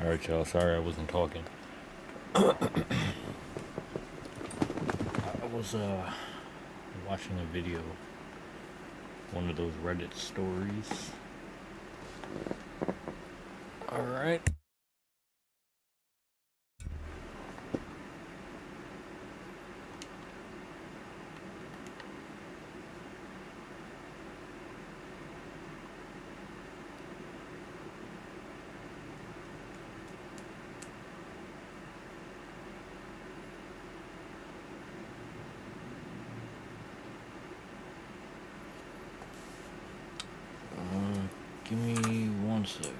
Alright, y'all. Sorry I wasn't talking. I was watching a video, one of those Reddit stories. Alright. Give me one sec.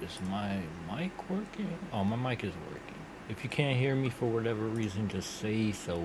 Is my mic working? Oh, my mic is working. If you can't hear me for whatever reason, just say so.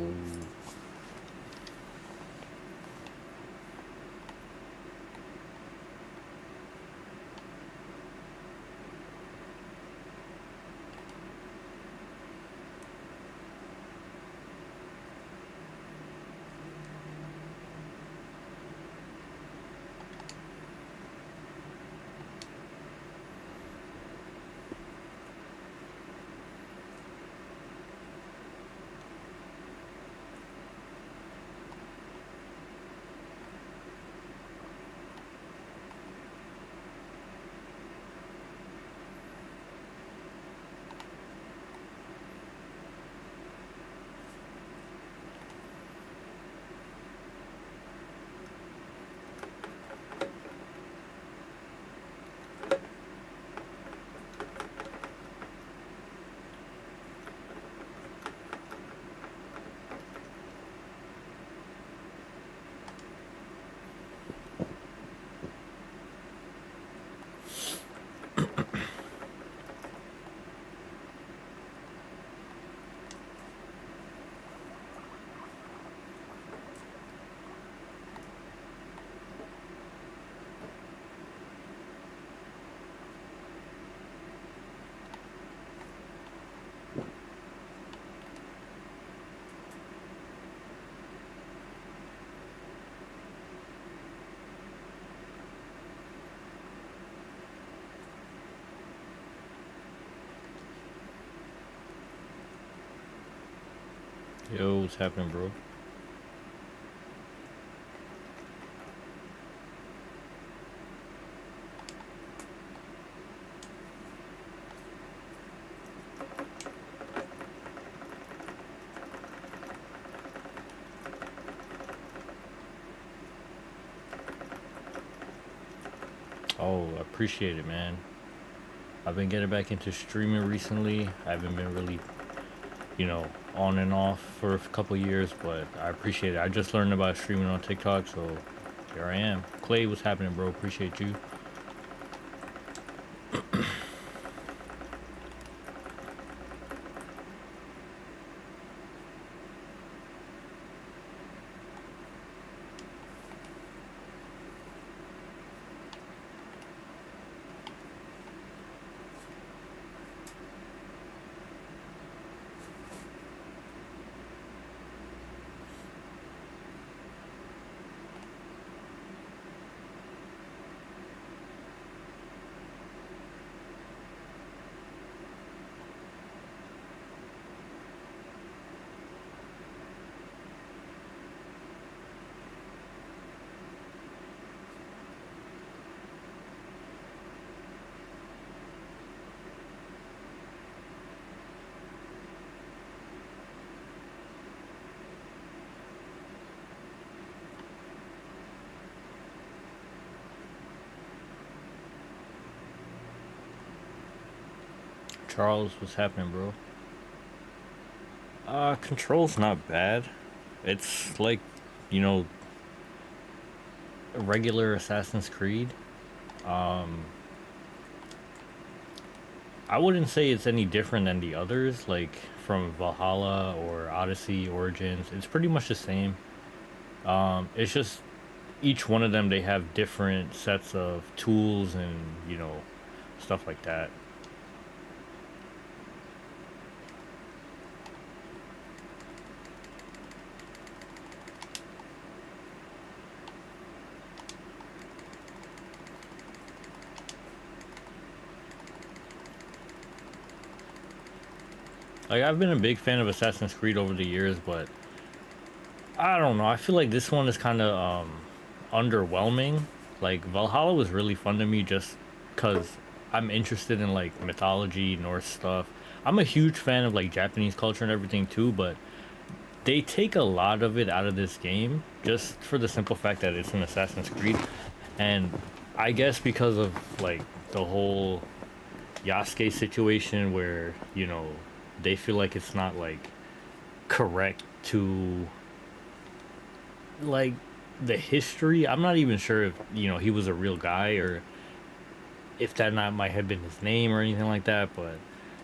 Yo, what's happening, bro? Oh, I appreciate it, man. I've been getting back into streaming recently. I haven't been really, on and off for a couple years, but I appreciate it. I just learned about streaming on TikTok, so here I am. Clay, what's happening, bro? Appreciate you. Charles, what's happening, bro? Control's not bad. It's like, you know, a regular Assassin's Creed. Um, I wouldn't say it's any different than the others, like from Valhalla or Odyssey, Origins. It's pretty much the same. It's just each one of them they have different sets of tools and stuff like that. Like I've been a big fan of Assassin's Creed over the years, but I don't know. I feel like this one is kind of underwhelming. Like Valhalla was really fun to me just cuz I'm interested in like mythology, Norse stuff. I'm a huge fan of like Japanese culture and everything too, but they take a lot of it out of this game just for the simple fact that it's an Assassin's Creed. And I guess because of like the whole Yasuke situation where, you know, they feel like it's not like correct to like the history. I'm not even sure if, you know, he was a real guy or if that not might have been his name or anything like that, but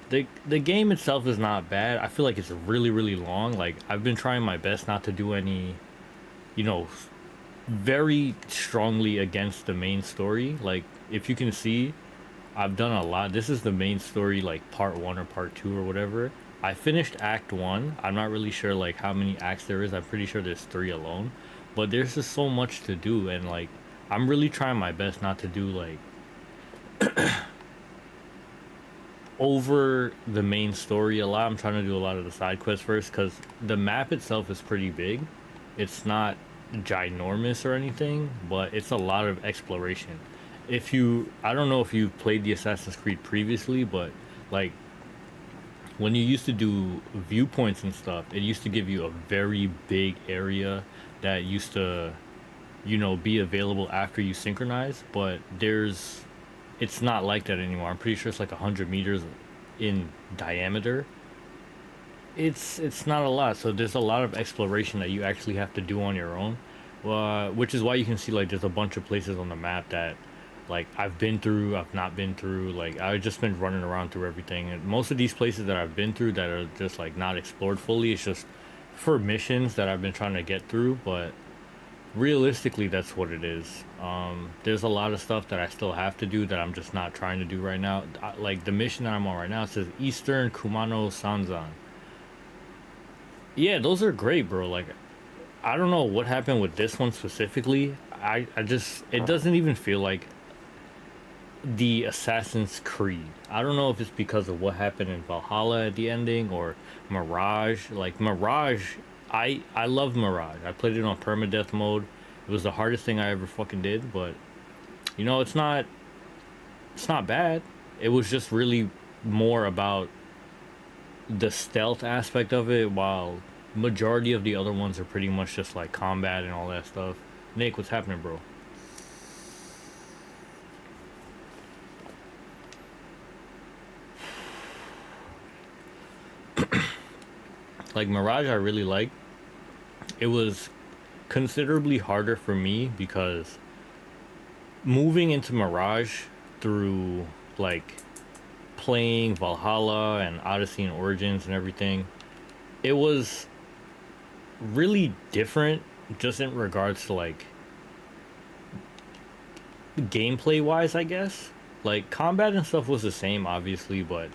the game itself is not bad. I feel like it's really really long. Like I've been trying my best not to do any, you know, very strongly against the main story. Like if you can see, I've done a lot. This is the main story, like part 1 or part 2 or whatever. I finished act 1. I'm not really sure like how many acts there is. I'm pretty sure there's 3 alone. But there's just so much to do, and like I'm really trying my best not to do like over the main story a lot. I'm trying to do a lot of the side quests first cuz the map itself is pretty big. It's not ginormous or anything, but it's a lot of exploration. If you, I don't know if you've played the Assassin's Creed previously, but like when you used to do viewpoints and stuff, it used to give you a very big area that used to, you know, be available after you synchronize, but it's not like that anymore. I'm pretty sure it's like 100 meters in diameter. It's not a lot, so there's a lot of exploration that you actually have to do on your own, which is why you can see like there's a bunch of places on the map that like I've been through, I've not been through. Like I've just been running around through everything, and most of these places that I've been through that are just like not explored fully, it's just for missions that I've been trying to get through. But realistically, that's what it is. There's a lot of stuff that I still have to do that I'm just not trying to do right now. Like the mission that I'm on right now, it says Eastern Kumano Sanzan. Yeah, those are great, bro. Like I don't know what happened with this one specifically. I just, it doesn't even feel like the Assassin's Creed. I don't know if it's because of what happened in Valhalla at the ending or Mirage. Like Mirage, I love Mirage. I played it on permadeath mode. It was the hardest thing I ever fucking did, but you know, it's not bad. It was just really more about the stealth aspect of it, while majority of the other ones are pretty much just like combat and all that stuff. Nick, what's happening, bro? Like Mirage, I really like. It was considerably harder for me because moving into Mirage through like playing Valhalla and Odyssey and Origins and everything, it was really different just in regards to like gameplay wise, I guess. Like combat and stuff was the same, obviously, but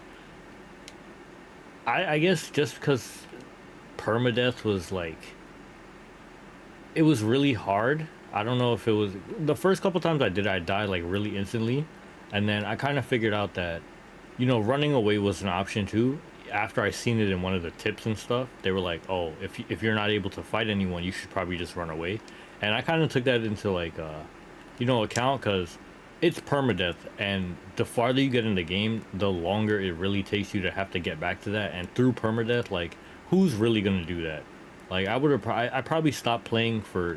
I guess just because permadeath was like, it was really hard. I don't know if it was the first couple times I did it, I died like really instantly, and then I kind of figured out that, you know, running away was an option too. After I seen it in one of the tips and stuff, they were like, "Oh, if you're not able to fight anyone, you should probably just run away." And I kind of took that into like, you know, account because it's permadeath, and the farther you get in the game, the longer it really takes you to have to get back to that. And through permadeath, like, who's really gonna do that? Like, I probably stopped playing for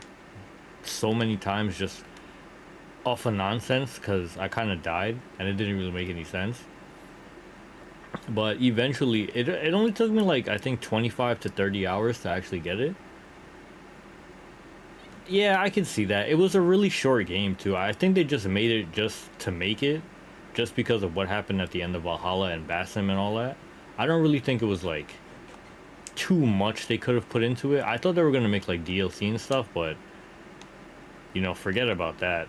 so many times just off of nonsense because I kind of died and it didn't really make any sense. But eventually, it only took me like I think 25 to 30 hours to actually get it. Yeah, I can see that. It was a really short game too. I think they just made it just to make it, just because of what happened at the end of Valhalla and Basim and all that. I don't really think it was like too much they could have put into it. I thought they were gonna make like DLC and stuff, but you know, forget about that.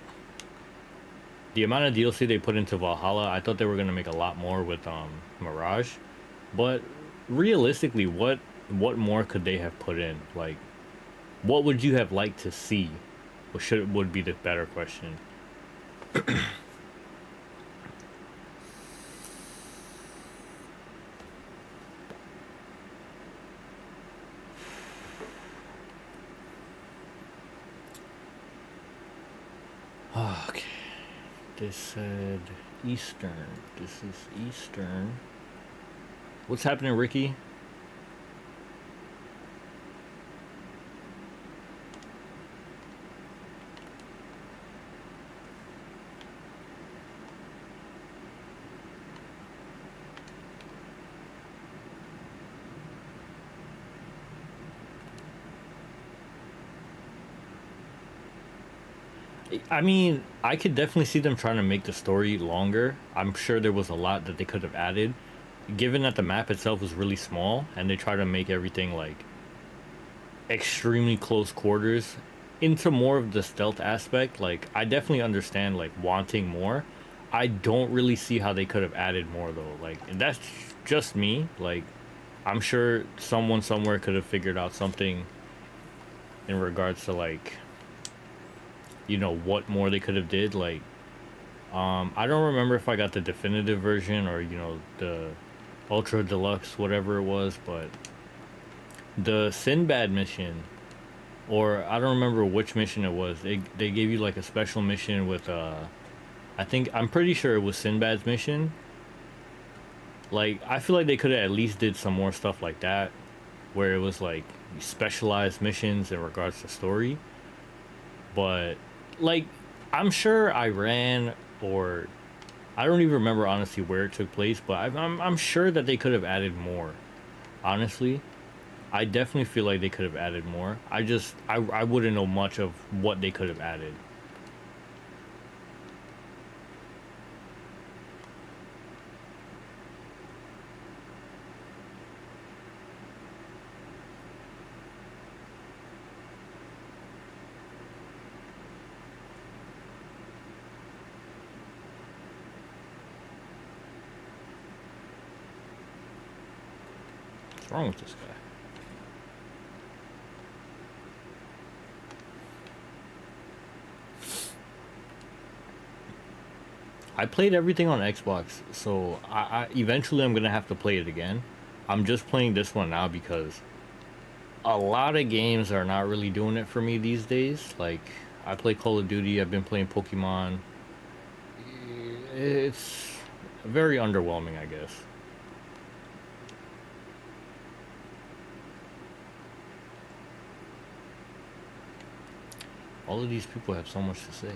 The amount of DLC they put into Valhalla, I thought they were gonna make a lot more with Mirage. But realistically, what more could they have put in? Like, what would you have liked to see? Or would be the better question. They said Eastern. This is Eastern. What's happening, Ricky? I mean, I could definitely see them trying to make the story longer. I'm sure there was a lot that they could have added. Given that the map itself was really small and they try to make everything like extremely close quarters into more of the stealth aspect, like I definitely understand like wanting more. I don't really see how they could have added more though. Like, and that's just me. Like, I'm sure someone somewhere could have figured out something in regards to like, you know, what more they could have did. Like, I don't remember if I got the definitive version or, you know, the ultra deluxe whatever it was, but the Sinbad mission, or I don't remember which mission it was. They gave you like a special mission with I think I'm pretty sure it was Sinbad's mission. Like, I feel like they could have at least did some more stuff like that, where it was like specialized missions in regards to story. But like, I'm sure Iran, or I don't even remember honestly where it took place, but I'm sure that they could have added more. Honestly, I definitely feel like they could have added more. I wouldn't know much of what they could have added. What's wrong with this guy? I played everything on Xbox, so I eventually I'm gonna have to play it again. I'm just playing this one now because a lot of games are not really doing it for me these days. Like, I play Call of Duty, I've been playing Pokemon. It's very underwhelming, I guess. All of these people have so much to say.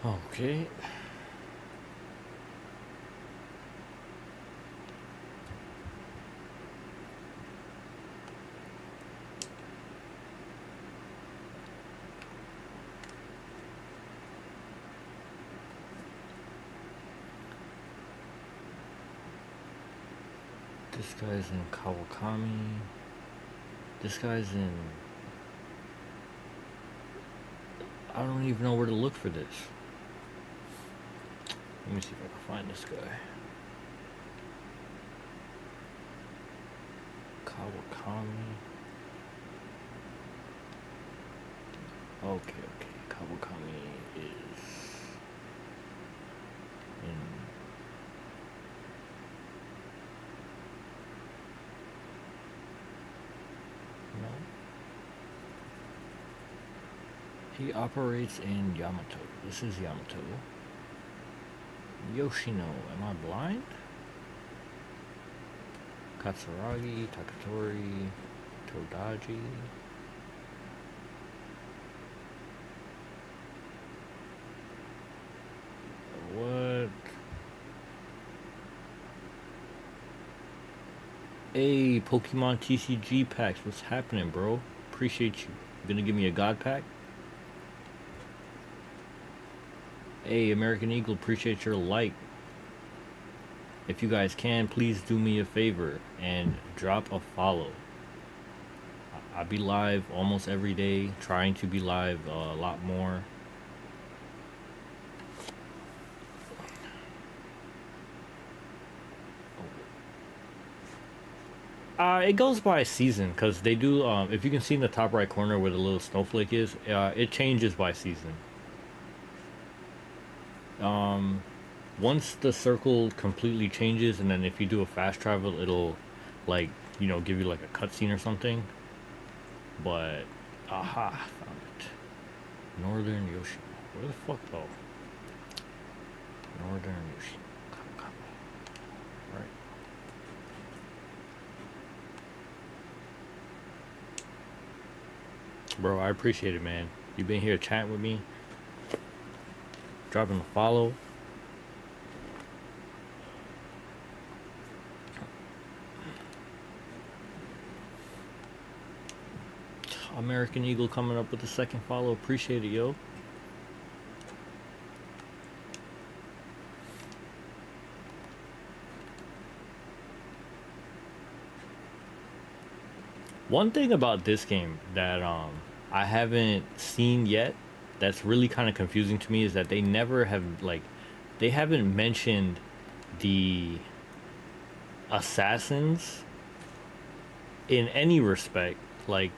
Okay. This guy's in Kawakami. This guy's in... I don't even know where to look for this. Let me see if I can find this guy. Kawakami. Okay. Kawakami is in... No. He operates in Yamato. This is Yamato. Yoshino, am I blind? Katsuragi, Takatori, Todaji. What? Hey, Pokemon TCG packs, what's happening, bro? Appreciate you. You gonna give me a God pack? Hey, American Eagle, appreciate your like. If you guys can, please do me a favor and drop a follow. I be live almost every day, trying to be live a lot more. It goes by season because they do. If you can see in the top right corner where the little snowflake is, it changes by season. Um, Once the circle completely changes, and then if you do a fast travel, it'll like give you like a cutscene or something. But aha, found it. Northern Yoshi. Where the fuck? Oh, Northern Yoshi. Right. Bro, I appreciate it, man. You've been here chatting with me, dropping a follow. American Eagle coming up with the second follow. Appreciate it, yo. One thing about this game that I haven't seen yet that's really kind of confusing to me is that they never have they haven't mentioned the assassins in any respect. Like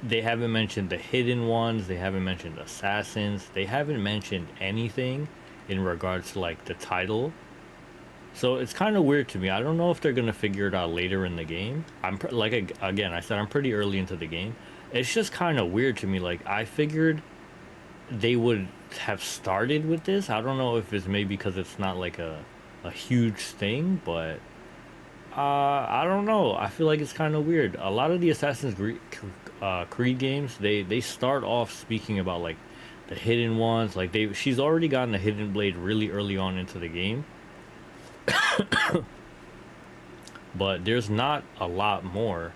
they haven't mentioned the hidden ones, they haven't mentioned assassins, they haven't mentioned anything in regards to like the title. So it's kind of weird to me. I don't know if they're gonna figure it out later in the game. Again, I said I'm pretty early into the game. It's just kind of weird to me. Like I figured they would have started with this. I don't know if it's maybe because it's not like a huge thing, but I don't know. I feel like it's kind of weird. A lot of the Creed games, they start off speaking about like the hidden ones. Like she's already gotten the hidden blade really early on into the game, but there's not a lot more.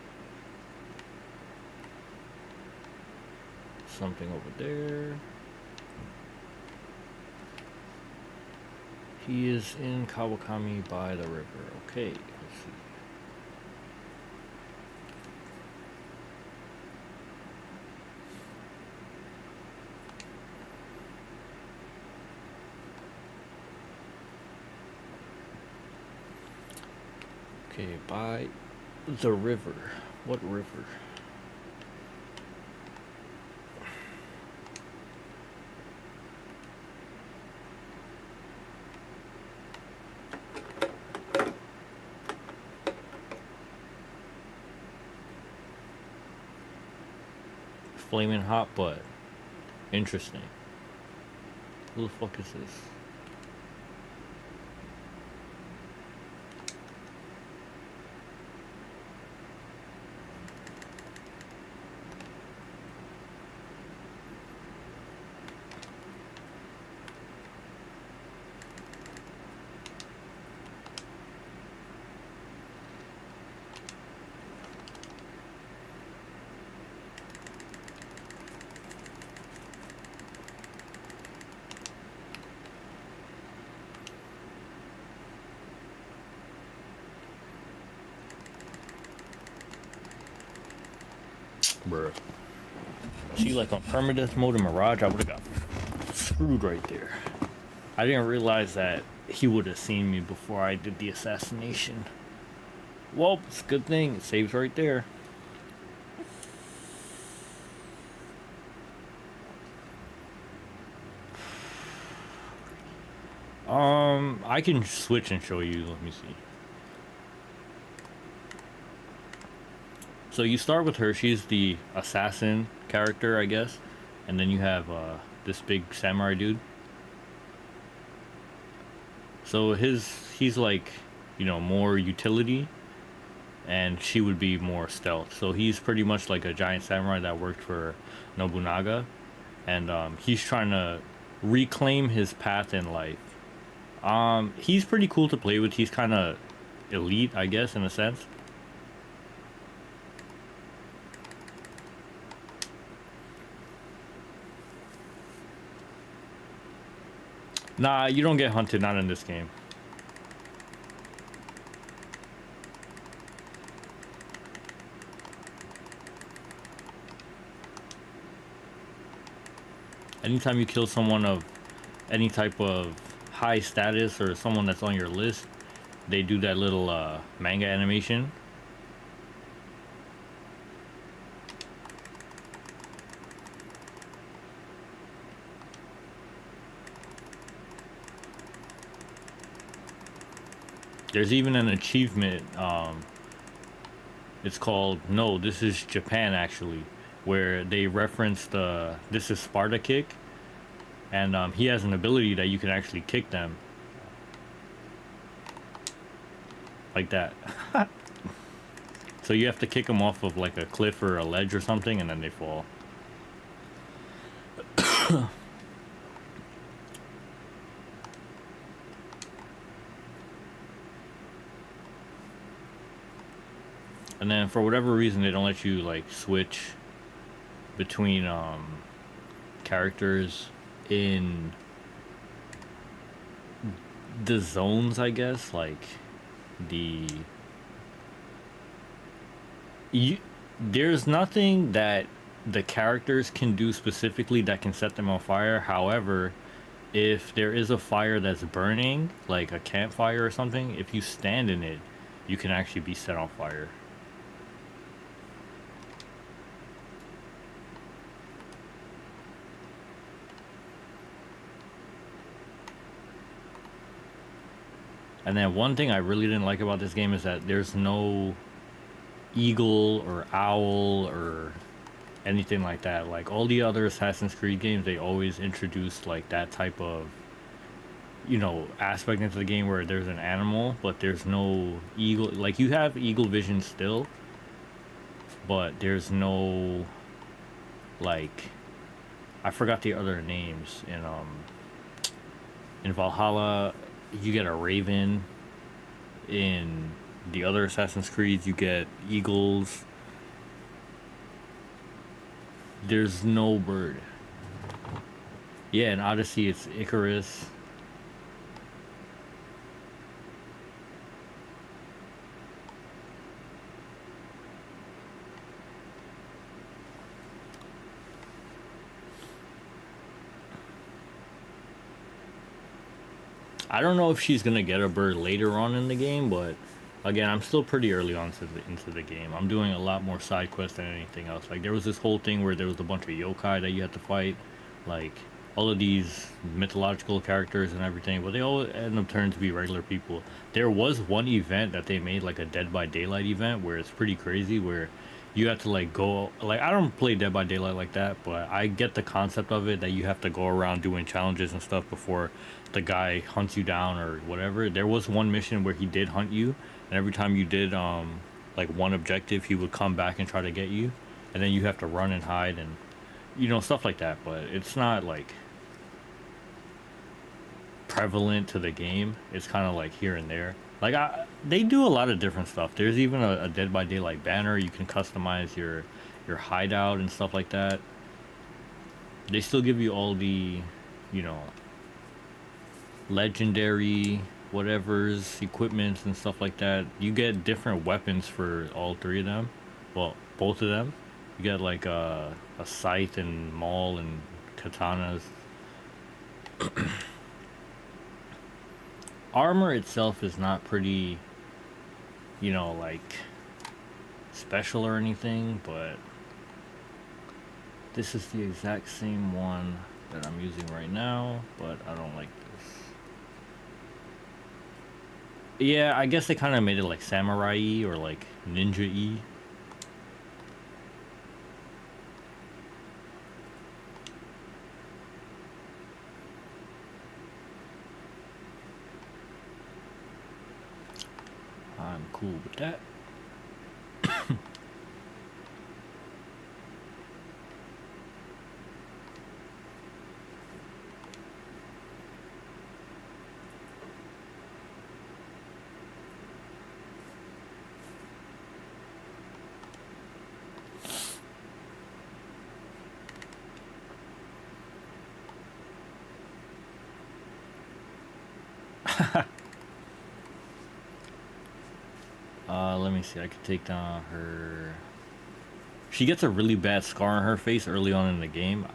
Something over there. He is in Kawakami by the river. Okay, let's see. Okay, by the river. What river? Flaming hot, but interesting. Who the fuck is this? Bruh. See, like on permadeath mode in Mirage, I would have got screwed right there. I didn't realize that he would have seen me before I did the assassination. Well, it's a good thing. It saves right there. I can switch and show you. Let me see. So you start with her. She's the assassin character, I guess. And then you have this big samurai dude. So he's like, more utility. And she would be more stealth. So he's pretty much like a giant samurai that worked for Nobunaga. And he's trying to reclaim his path in life. He's pretty cool to play with. He's kind of elite, I guess, in a sense. Nah, you don't get hunted, not in this game. Anytime you kill someone of any type of high status or someone that's on your list, they do that little manga animation. There's even an achievement. It's called no. This is Japan actually, where they reference the this is Sparta kick, and he has an ability that you can actually kick them like that. So you have to kick them off of like a cliff or a ledge or something, and then they fall. And then for whatever reason, they don't let you like switch between characters in the zones, I guess. Like the you, there's nothing that the characters can do specifically that can set them on fire. However, if there is a fire that's burning, like a campfire or something, if you stand in it, you can actually be set on fire. And then one thing I really didn't like about this game is that there's no eagle or owl or anything like that. Like all the other Assassin's Creed games, they always introduce like that type of aspect into the game where there's an animal, but there's no eagle. Like you have eagle vision still, but there's no like I forgot the other names in Valhalla. You get a raven. In the other Assassin's Creeds, you get eagles. There's no bird. Yeah, in Odyssey, it's Icarus. I don't know if she's gonna get a bird later on in the game, but again, I'm still pretty early on into the game. I'm doing a lot more side quests than anything else. Like there was this whole thing where there was a bunch of yokai that you had to fight, like all of these mythological characters and everything, but they all end up turning to be regular people. There was one event that they made, like a Dead by Daylight event, where it's pretty crazy, where you have to like go like I don't play Dead by Daylight like that, but I get the concept of it that you have to go around doing challenges and stuff before the guy hunts you down or whatever. There was one mission where he did hunt you, and every time you did like one objective, he would come back and try to get you, and then you have to run and hide and stuff like that. But it's not like prevalent to the game. It's kind of like here and there. Like they do a lot of different stuff. There's even a Dead by Daylight banner. You can customize your hideout and stuff like that. They still give you all the, you know, legendary whatever's equipments and stuff like that. You get different weapons for all three of them. Well, both of them. You get like a scythe and maul and katanas. Armor itself is not pretty, like special or anything, but this is the exact same one that I'm using right now, but I don't like this. Yeah, I guess they kind of made it like samurai-y or like ninja-y. I'm cool with that. Let me see. I could take down her. She gets a really bad scar on her face early on in the game.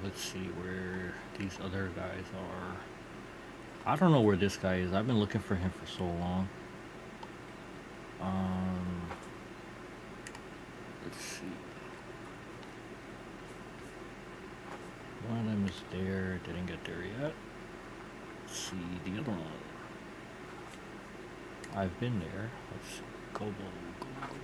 Let's see where these other guys are. I don't know where this guy is. I've been looking for him for so long. Um, let's see. One of them is there. Didn't get there yet. Let's see the other one. I've been there. Let's see. Go, go, go, go.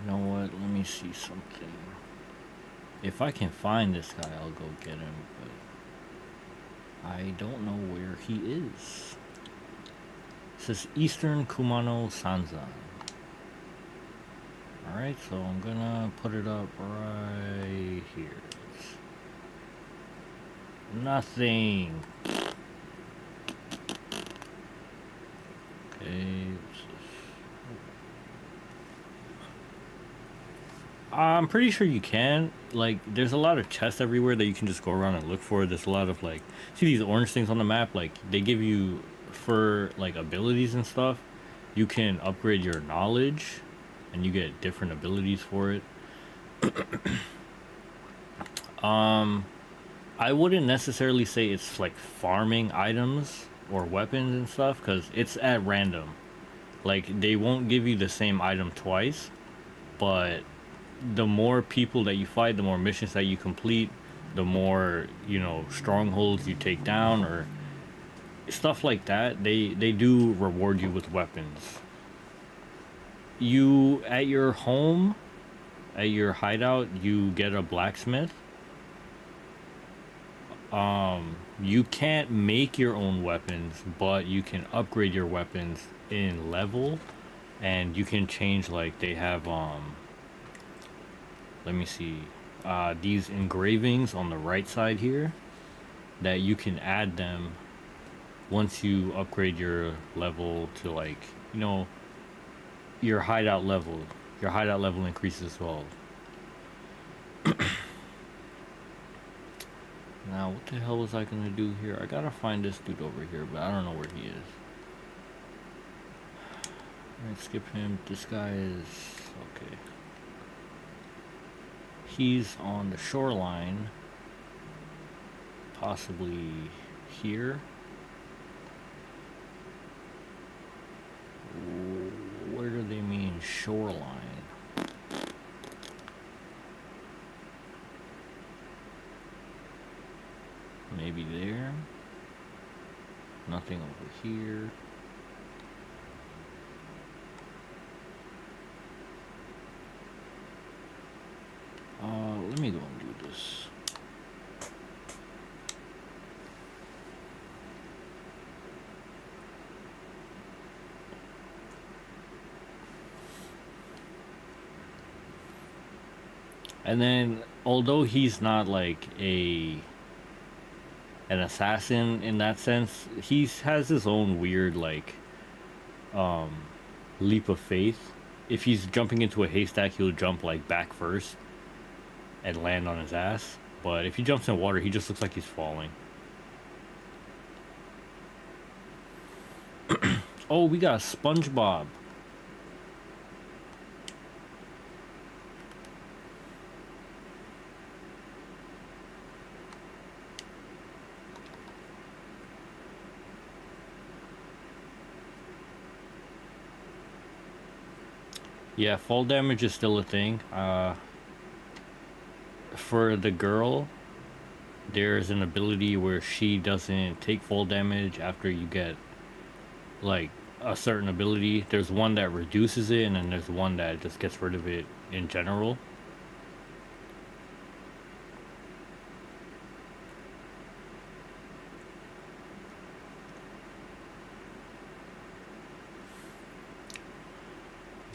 You know what? Let me see something. If I can find this guy, I'll go get him, but I don't know where he is. It says Eastern Kumano Sanzan. Alright, so I'm gonna put it up right here. Nothing. Okay. I'm pretty sure you can. Like, there's a lot of chests everywhere that you can just go around and look for. There's a lot of, like, see these orange things on the map? Like, they give you, for, like, abilities and stuff, you can upgrade your knowledge, and you get different abilities for it. I wouldn't necessarily say it's, like, farming items or weapons and stuff, because it's at random. Like, they won't give you the same item twice, but the more people that you fight, the more missions that you complete, the more, you know, strongholds you take down or stuff like that. They do reward you with weapons. You at your home, at your hideout, you get a blacksmith. You can't make your own weapons, but you can upgrade your weapons in level, and you can change, like, they have let me see, these engravings on the right side here that you can add them once you upgrade your level to, like, you know, your hideout level. Your hideout level increases as well. Now, what the hell was I gonna do here? I gotta find this dude over here, but I don't know where he is. Alright, skip him. This guy is... okay. He's on the shoreline. Possibly here. Where do they mean shoreline? Maybe there. Nothing over here. Let me go and do this. And then, although he's not like an assassin in that sense, he has his own weird, like, leap of faith. If he's jumping into a haystack, he'll jump, like, back first and land on his ass. But if he jumps in water, he just looks like he's falling. Oh, we got SpongeBob. Yeah, fall damage is still a thing. For the girl, there's an ability where she doesn't take fall damage after you get, like, a certain ability. There's one that reduces it, and then there's one that just gets rid of it in general.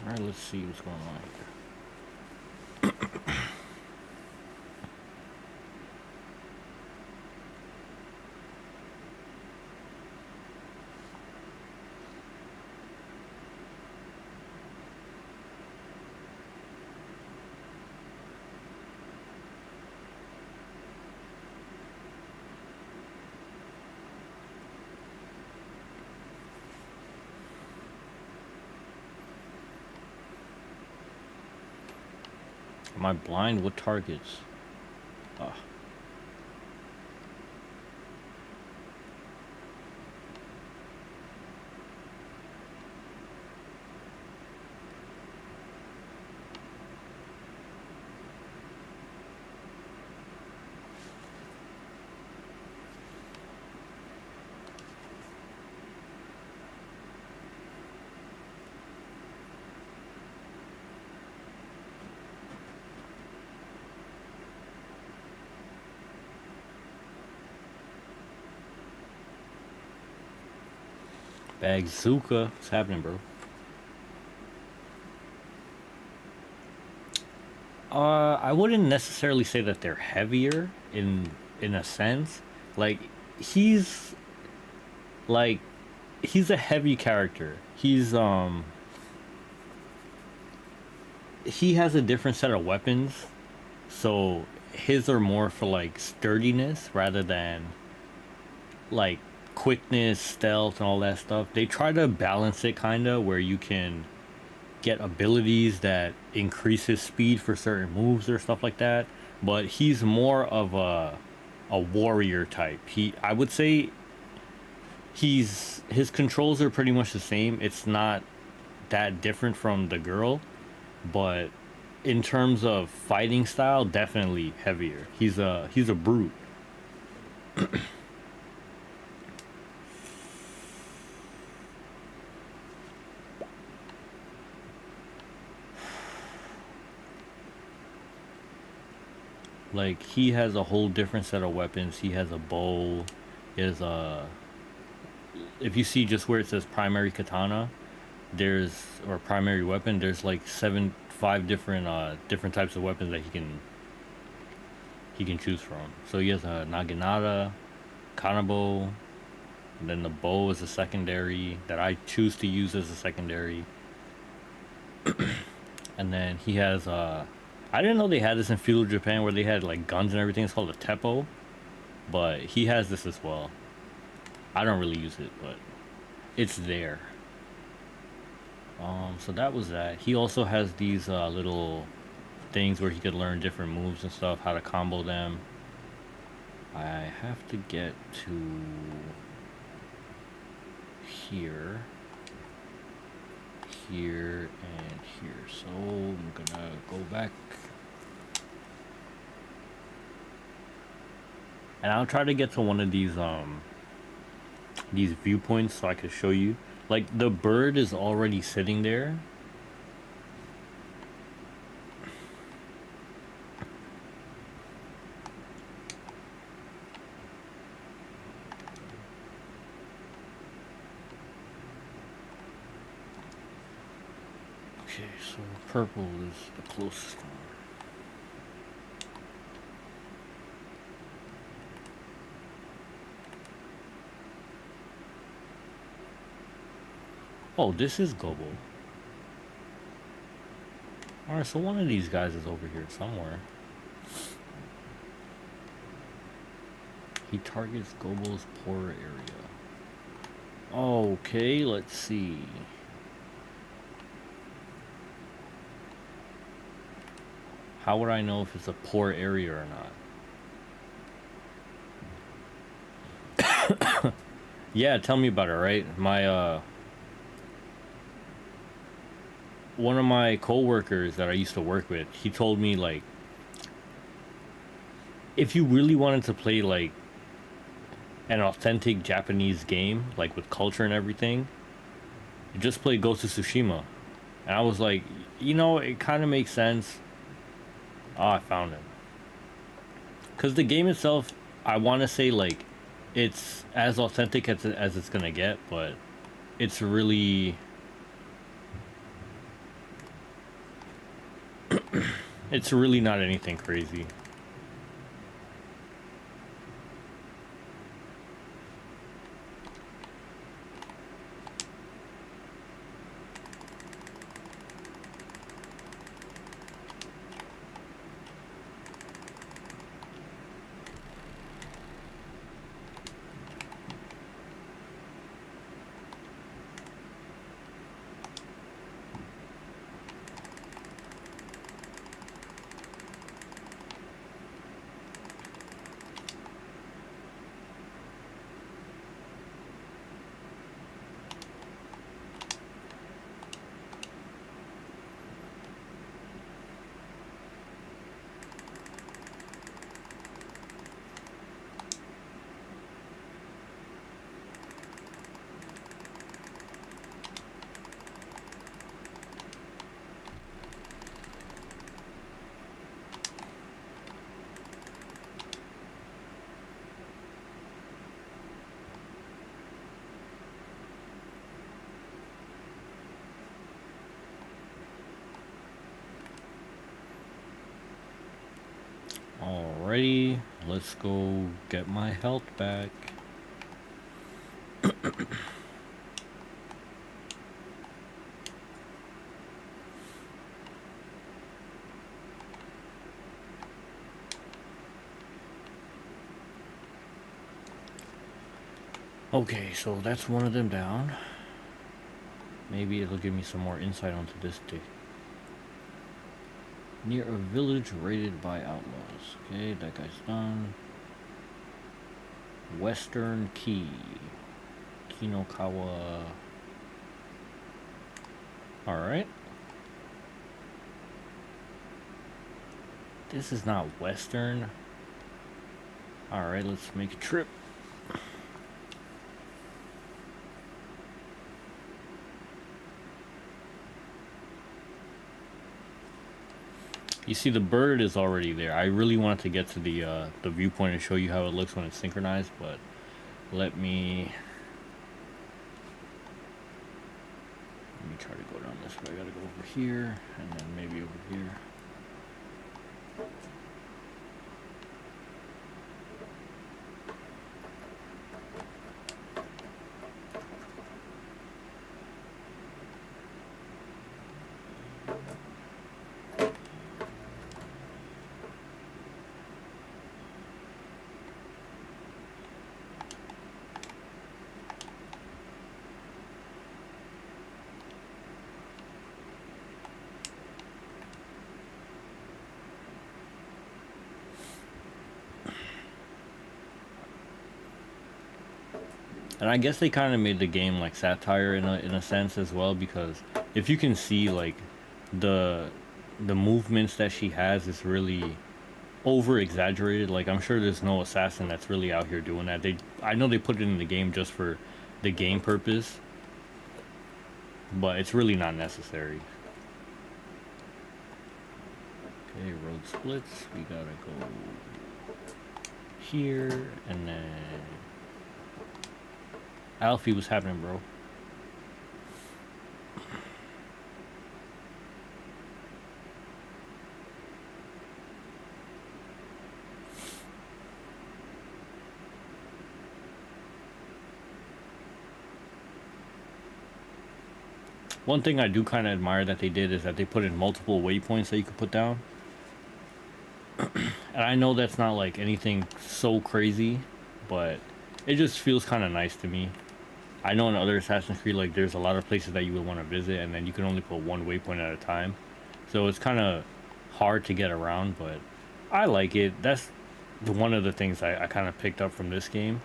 All right, let's see what's going on here. Am I blind? What targets? Ah. Bagzuka. What's happening, bro? I wouldn't necessarily say that they're heavier in a sense. Like he's like he's a heavy character. He has a different set of weapons, so his are more for like sturdiness rather than like quickness, stealth, and all that stuff. They try to balance it kind of where you can get abilities that increase his speed for certain moves or stuff like that. But he's more of a warrior type. I would say his controls are pretty much the same. It's not that different from the girl, but in terms of fighting style, definitely heavier. He's a brute. Like he has a whole different set of weapons. He has a bow. He has a if you see just where it says primary katana, there's or primary weapon, there's like five different different types of weapons that he can choose from. So he has a naginata, kanabo, and then the bow is a secondary that I choose to use as a secondary. And then he has I didn't know they had this in feudal Japan where they had like guns and everything. It's called a teppo, but he has this as well. I don't really use it, but it's there. So that was that. He also has these little things where he could learn different moves and stuff, how to combo them. I have to get to here, here, and here. So I'm gonna go back. And I'll try to get to one of these viewpoints so I can show you. Like the bird is already sitting there. Okay, so purple is the closest one. Oh, this is Gobo. Alright, so one of these guys is over here somewhere. He targets Gobo's poorer area. Okay, let's see. How would I know if it's a poor area or not? Yeah, tell me about it, right? One of my coworkers that I used to work with, he told me like if you really wanted to play like an authentic Japanese game, like with culture and everything, you just play Ghost of Tsushima. And I was like, it kind of makes sense. Oh, I found it. Because the game itself, I want to say like it's as authentic as it's gonna get, but it's really It's really not anything crazy. Alrighty, let's go get my health back. Okay, so that's one of them down. Maybe it'll give me some more insight onto this day. Near a village raided by outlaws. Okay, that guy's done. Western Key. Kinokawa. Alright. This is not Western. Alright, let's make a trip. You see, the bird is already there. I really wanted to get to the viewpoint and show you how it looks when it's synchronized, but let me try to go down this way. I gotta go over here, and then maybe over here. And I guess they kind of made the game like satire in a sense as well, because if you can see like the movements that she has is really over exaggerated. Like, I'm sure there's no assassin that's really out here doing that. I know they put it in the game just for the game purpose, but it's really not necessary. Okay, road splits. We gotta go here, and then Alfie, what's happening, bro? One thing I do kind of admire that they did is that they put in multiple waypoints that you could put down. And I know that's not like anything so crazy, but it just feels kind of nice to me. I know in other Assassin's Creed, like, there's a lot of places that you would want to visit, and then you can only put one waypoint at a time. So it's kind of hard to get around, but I like it. That's one of the things I kind of picked up from this game.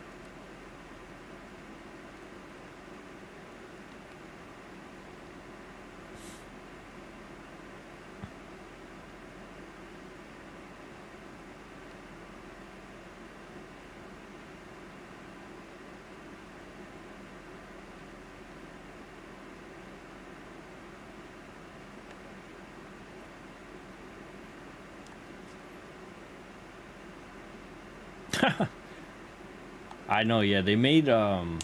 I know, yeah, they made it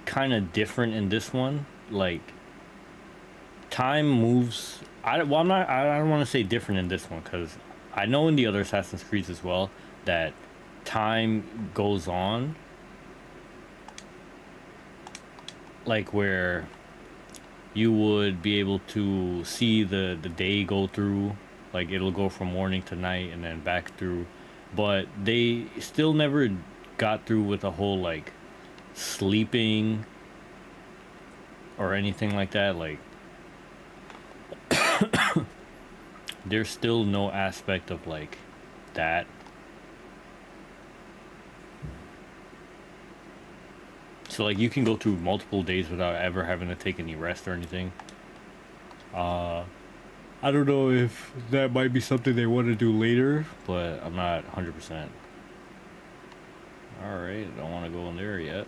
kind of different in this one. Like, time moves. Well, I'm not. I don't want to say different in this one because I know in the other Assassin's Creeds as well that time goes on, like where you would be able to see the day go through, like it'll go from morning to night and then back through, but they still never got through with a whole like sleeping or anything like that. Like there's still no aspect of like that. So like you can go through multiple days without ever having to take any rest or anything. I don't know if that might be something they want to do later, but I'm not 100%. Alright, I don't want to go in there yet.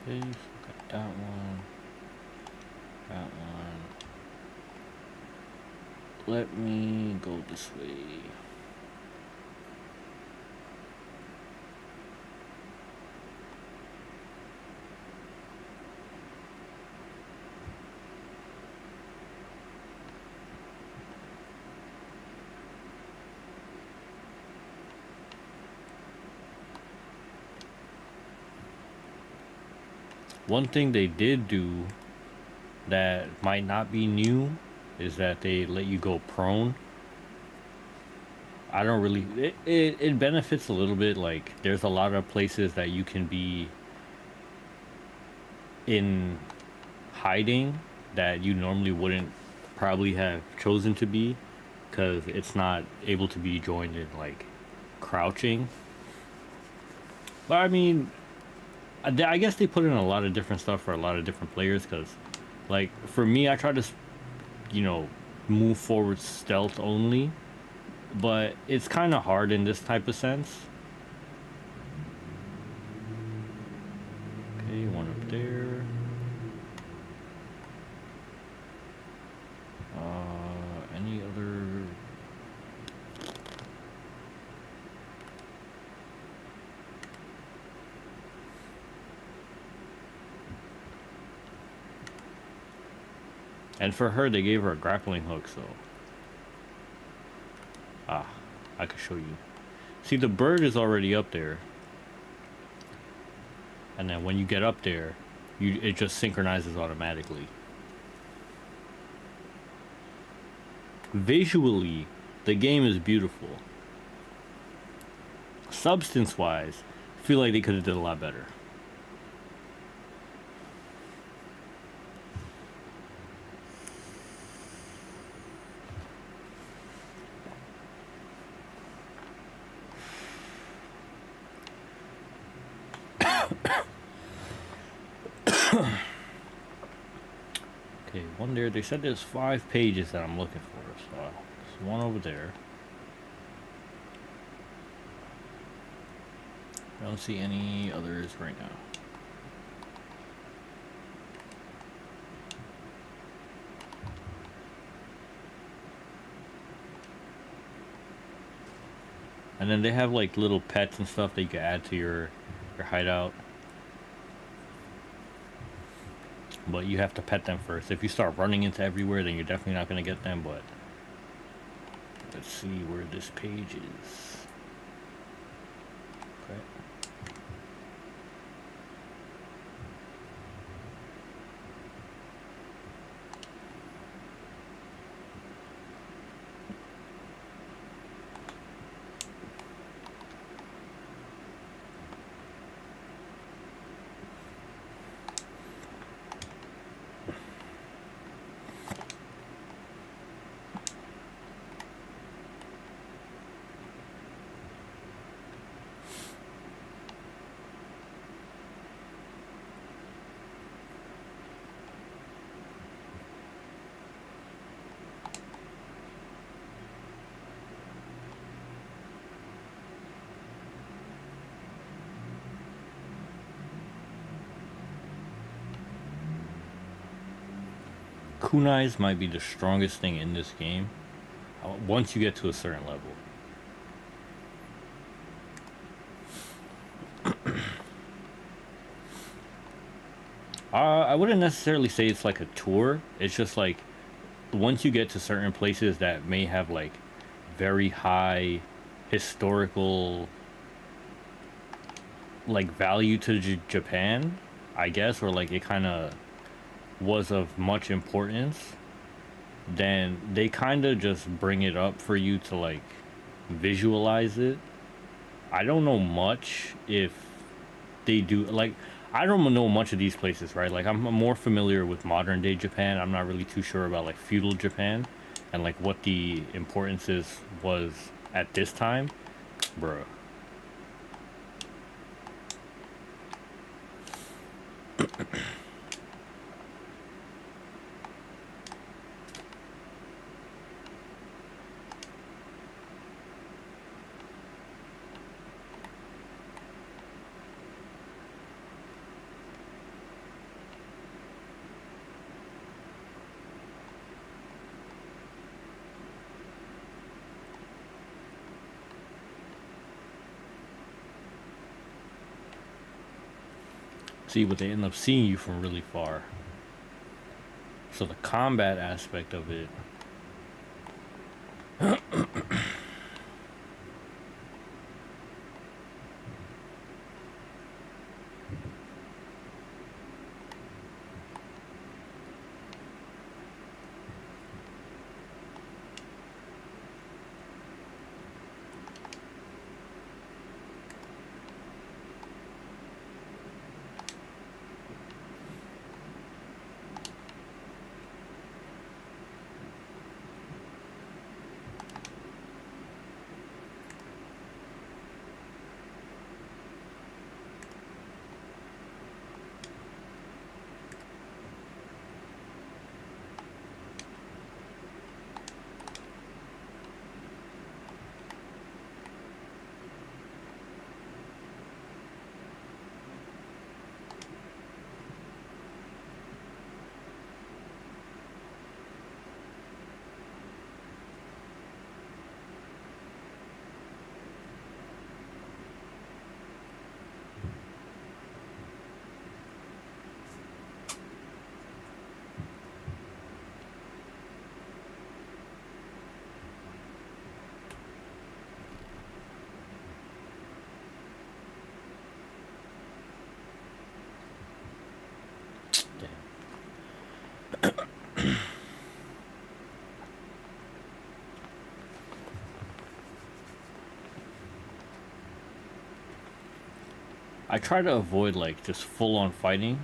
Okay, so got that one. That one. Let me go this way. One thing they did do that might not be new is that they let you go prone. I don't really it benefits a little bit. Like there's a lot of places that you can be in hiding that you normally wouldn't probably have chosen to be because it's not able to be joined in like crouching. But I mean, I guess they put in a lot of different stuff for a lot of different players because like for me I try to you know move forward stealth only, but it's kind of hard in this type of sense. Okay, one up there. Any other? And for her, they gave her a grappling hook, so I could show you. See, the bird is already up there, and then when you get up there, it just synchronizes automatically. Visually, the game is beautiful. Substance-wise, I feel like they could have did a lot better. Okay, one there. They said there's 5 pages that I'm looking for, so there's one over there. I don't see any others right now. And then they have like little pets and stuff that you can add to your hideout. But you have to pet them first. If you start running into everywhere, then you're definitely not going to get them, but let's see where this page is. Okay. kunais might be the strongest thing in this game once you get to a certain level. I wouldn't necessarily say it's like a tour. It's just like once you get to certain places that may have like very high historical like value to Japan, I guess, or like it kind of was of much importance, then they kind of just bring it up for you to like visualize it. I don't know much if they do like I don't know much of these places, right? Like I'm more familiar with modern day Japan. I'm not really too sure about like feudal Japan and like what the importances was at this time, bro. See, but they end up seeing you from really far. So the combat aspect of it, I try to avoid like just full on fighting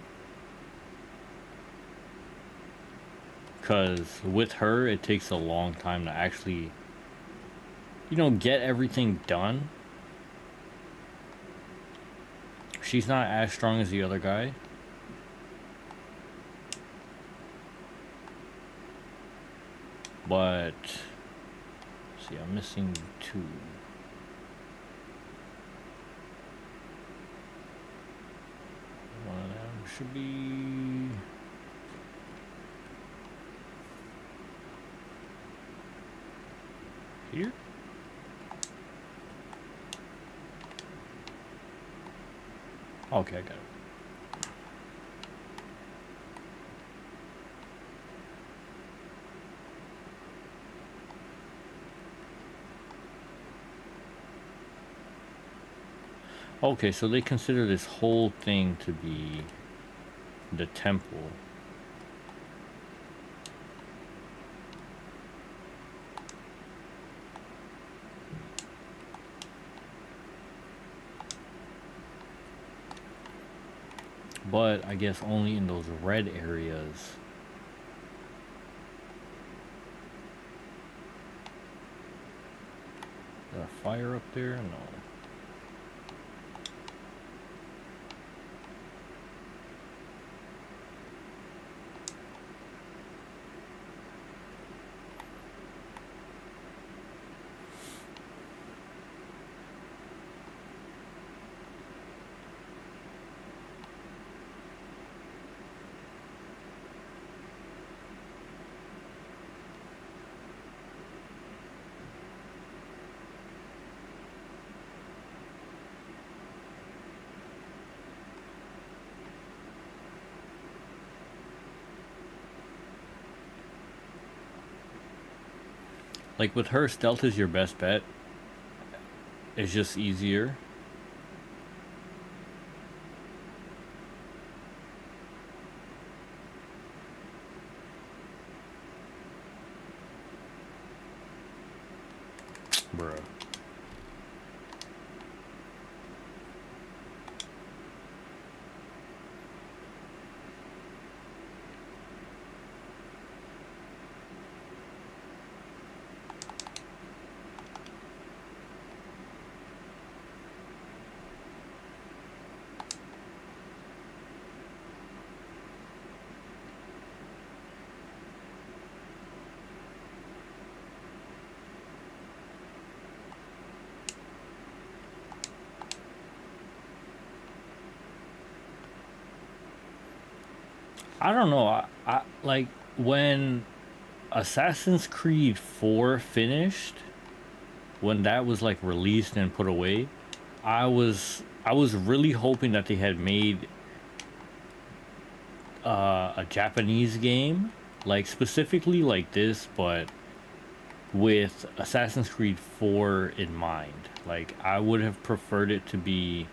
because with her it takes a long time to actually, get everything done. She's not as strong as the other guy, but see, I'm missing two. One of them should be here. Okay, I got it. Okay, so they consider this whole thing to be the temple. But I guess only in those red areas. Is there a fire up there? No. Like with her, stealth is your best bet. It's just easier. Bruh. I don't know. I like when Assassin's Creed 4 finished, when that was like released and put away, I was really hoping that they had made a Japanese game, like specifically like this, but with Assassin's Creed 4 in mind. Like I would have preferred it to be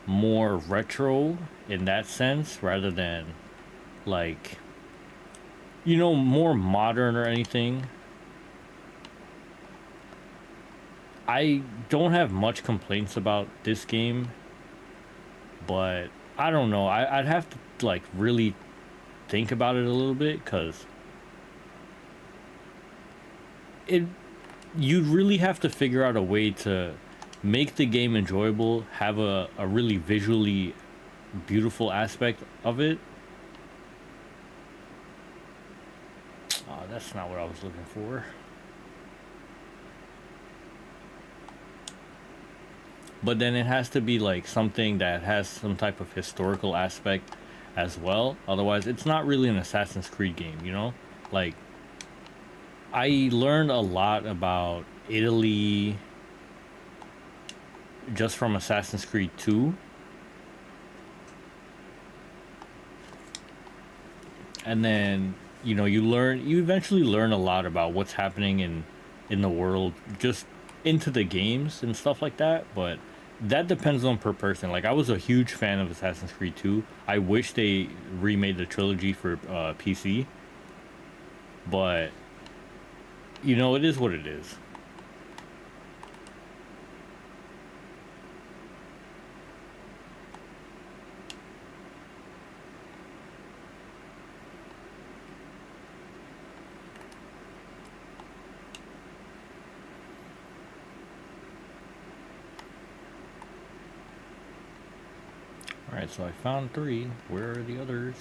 more retro in that sense rather than like more modern or anything. I don't have much complaints about this game, but I don't know. I'd have to like really think about it a little bit because it you'd really have to figure out a way to make the game enjoyable, have a really visually beautiful aspect of it. Oh, that's not what I was looking for. But then it has to be like something that has some type of historical aspect as well. Otherwise, it's not really an Assassin's Creed game, you know? Like, I learned a lot about Italy just from Assassin's Creed 2. And then, you eventually learn a lot about what's happening in the world, just into the games and stuff like that. But that depends on per person. Like, I was a huge fan of Assassin's Creed 2. I wish they remade the trilogy for PC, but it is what it is. Alright, so I found 3. Where are the others?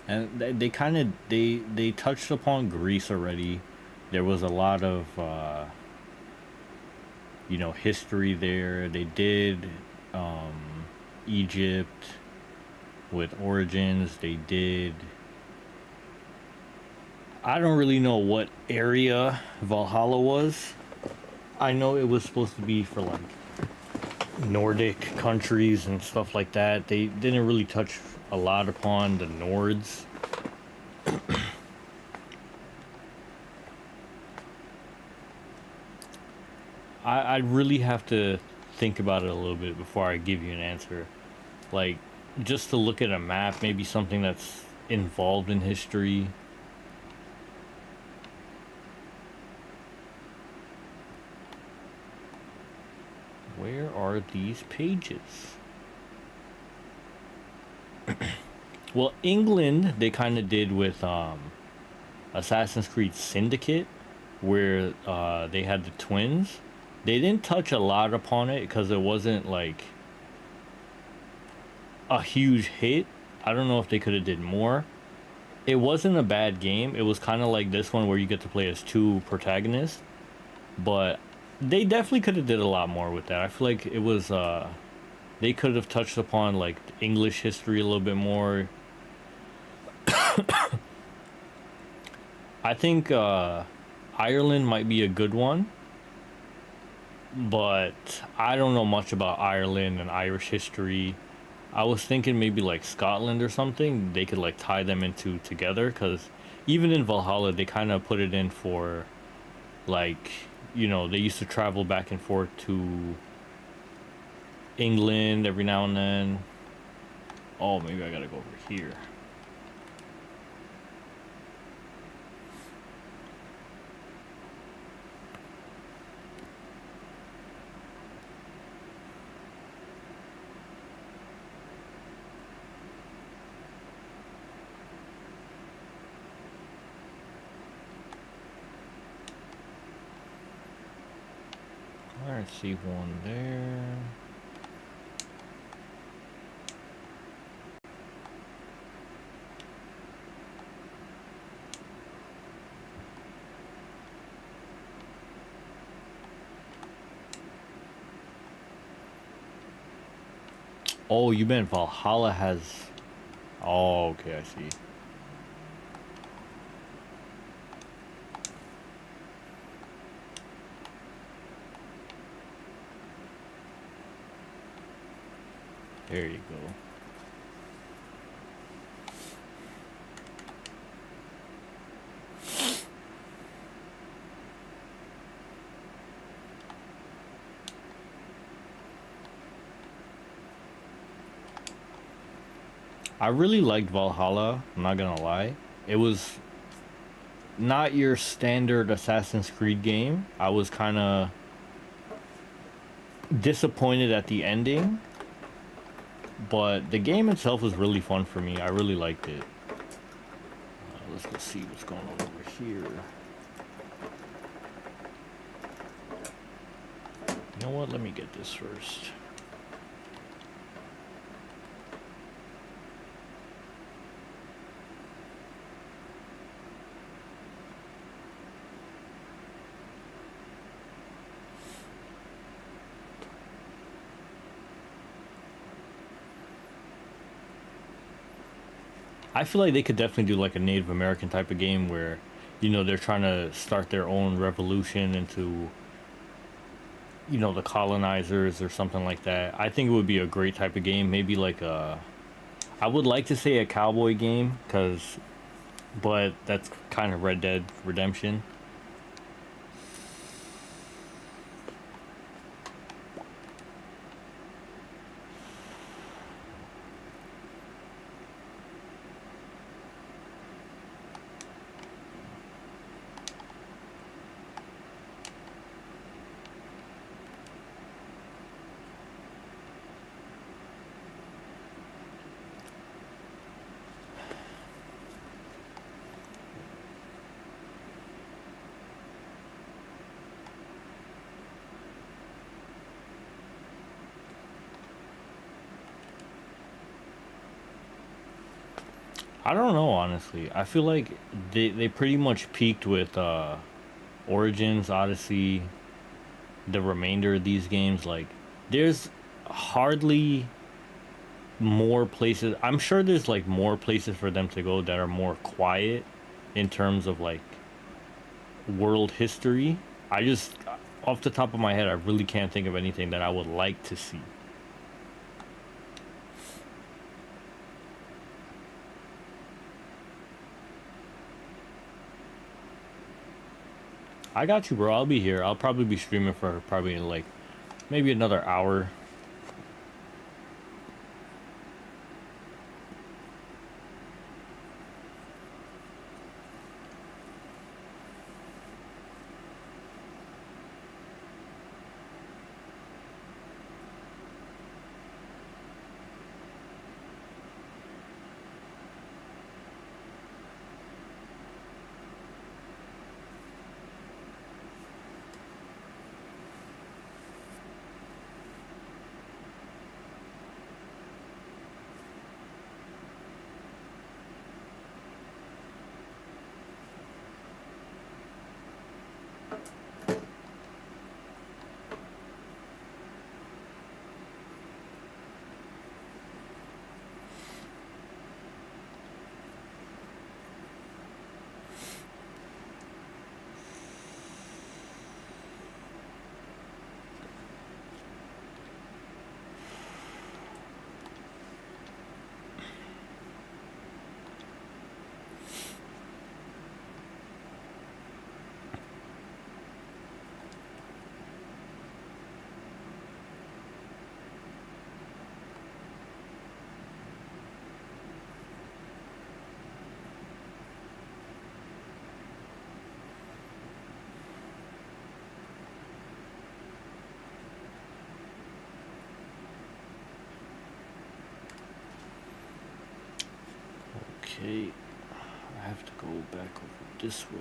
And they kind of they touched upon Greece already. There was a lot of history there. They did Egypt with Origins. They did. I don't really know what area Valhalla was. I know it was supposed to be for like Nordic countries and stuff like that. They didn't really touch a lot upon the Nords. I'd really have to think about it a little bit before I give you an answer. Like, just to look at a map, maybe something that's involved in history. Where are these pages? Well, England, they kind of did with Assassin's Creed Syndicate, where they had the twins. They didn't touch a lot upon it because it wasn't like a huge hit. I don't know if they could have did more, It wasn't a bad game. It was kind of like this one where you get to play as two protagonists, but they definitely could have did a lot more with that. I feel like it was they could have touched upon like English history a little bit more. I think Ireland might be a good one, but I don't know much about Ireland and Irish history. I was thinking maybe like Scotland or something. They could like tie them into together because even in Valhalla, they kind of put it in for like, they used to travel back and forth to England every now and then. Oh, maybe I gotta go over here. Alright, see one there. Oh, you meant Valhalla has. Oh, okay, I see. There you go. I really liked Valhalla, I'm not gonna lie. It was not your standard Assassin's Creed game. I was kind of disappointed at the ending, but the game itself was really fun for me. I really liked it. Let's go see what's going on over here. You know what? Let me get this first. I feel like they could definitely do like a Native American type of game where, they're trying to start their own revolution into, the colonizers or something like that. I think it would be a great type of game. Maybe like I would like to say a cowboy game, but that's kind of Red Dead Redemption. I don't know, honestly. I feel like they pretty much peaked with Origins, Odyssey, the remainder of these games. Like, there's hardly more places. I'm sure there's like more places for them to go that are more quiet in terms of like world history. I just, off the top of my head, I really can't think of anything that I would like to see. I got you, bro. I'll be here. I'll probably be streaming for probably like maybe another hour. Okay, I have to go back over this way.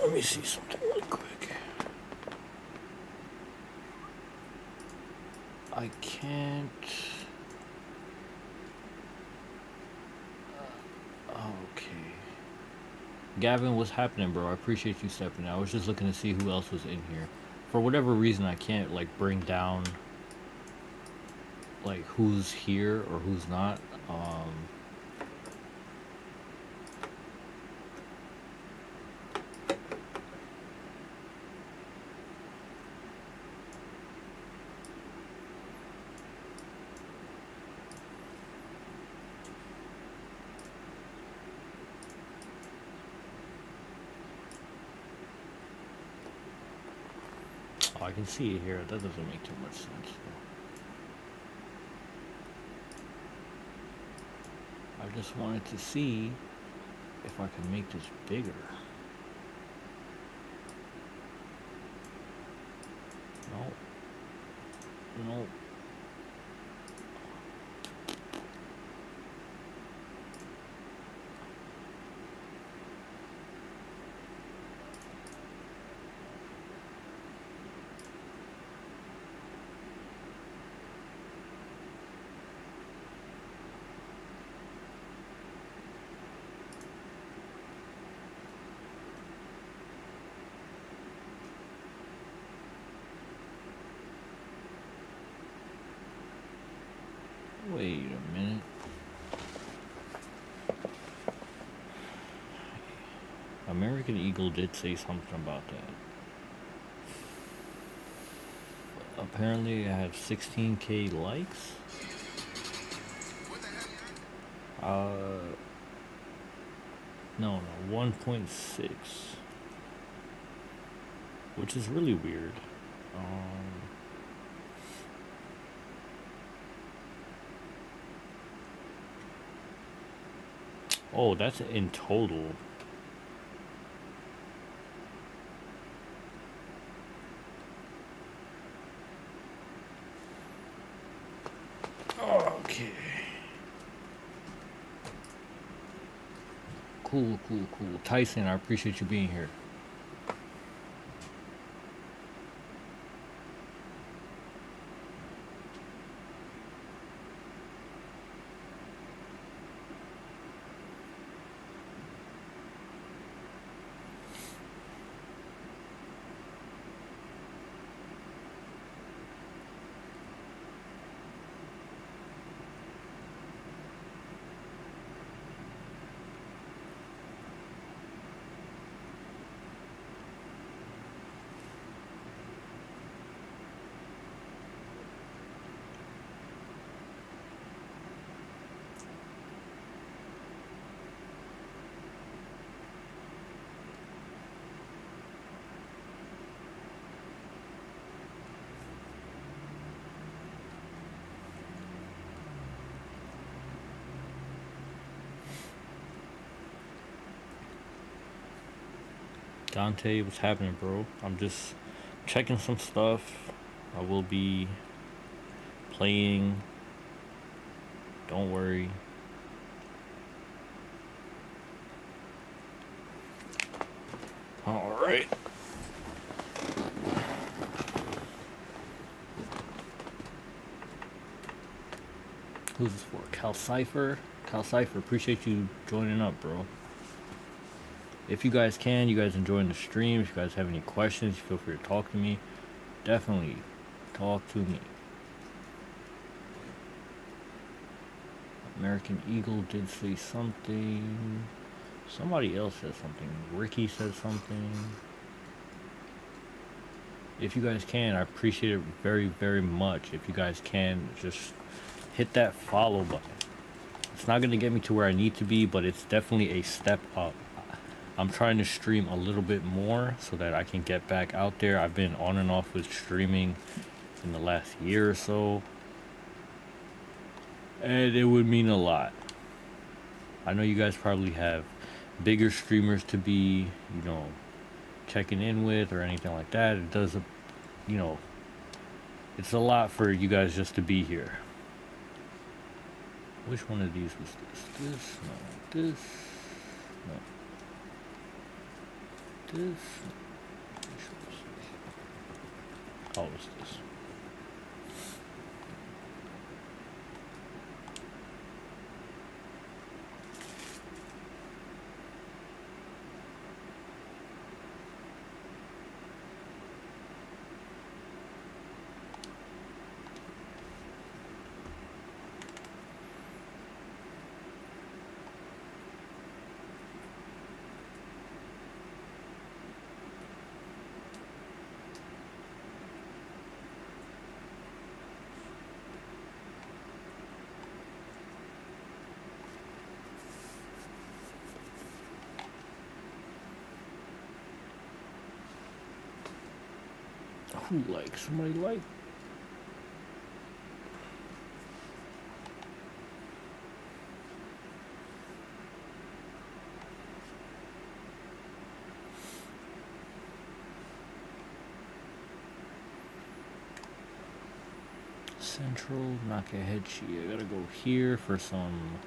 Let me see something really quick. I can't. Okay. Gavin, what's happening, bro? I appreciate you stepping out. I was just looking to see who else was in here. For whatever reason, I can't like bring down like who's here or who's not. Oh, I can see it here. That doesn't make too much sense. I just wanted to see if I can make this bigger. No. No. Wait a minute. American Eagle did say something about that. Apparently, I have 16K likes. No, 1.6, which is really weird. Oh, that's in total. Okay. Cool. Tyson, I appreciate you being here. Dante, what's happening, bro? I'm just checking some stuff. I will be playing. Don't worry. All right. Who's this for? Cal Cypher, appreciate you joining up, bro. If you guys can, you guys enjoying the stream. If you guys have any questions, feel free to talk to me. Definitely talk to me. American Eagle did say something. Somebody else said something. Ricky said something. If you guys can, I appreciate it very, very much. If you guys can, just hit that follow button. It's not going to get me to where I need to be, but it's definitely a step up. I'm trying to stream a little bit more so that I can get back out there. I've been on and off with streaming in the last year or so, and it would mean a lot. I know you guys probably have bigger streamers to be, checking in with or anything like that. It does, you know, it's a lot for you guys just to be here. Which one of these was this? This? No. This? No. This? How was this? Who likes? Somebody like? Central Nakahechi. I gotta go here for some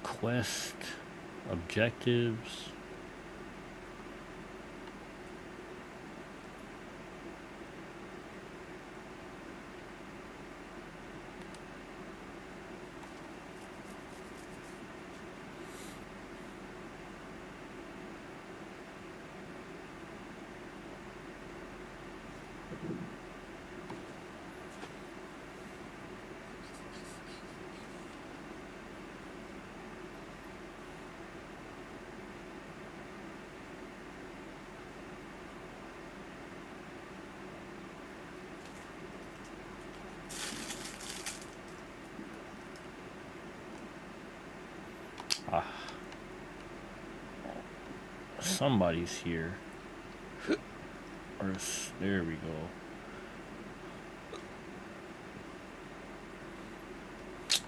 quest objectives. Ah, somebody's here. Or there we go.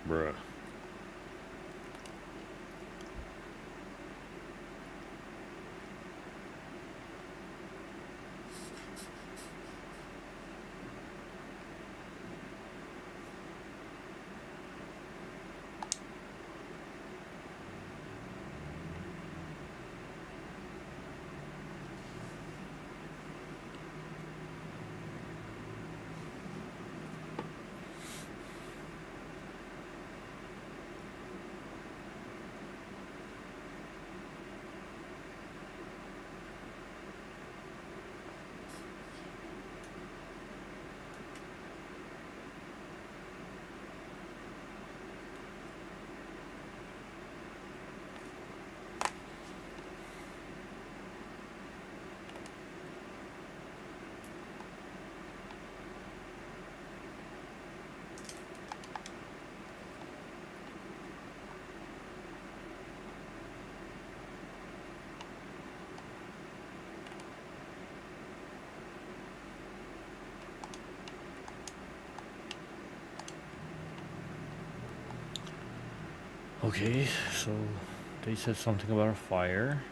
Bruh. Okay, so they said something about a fire.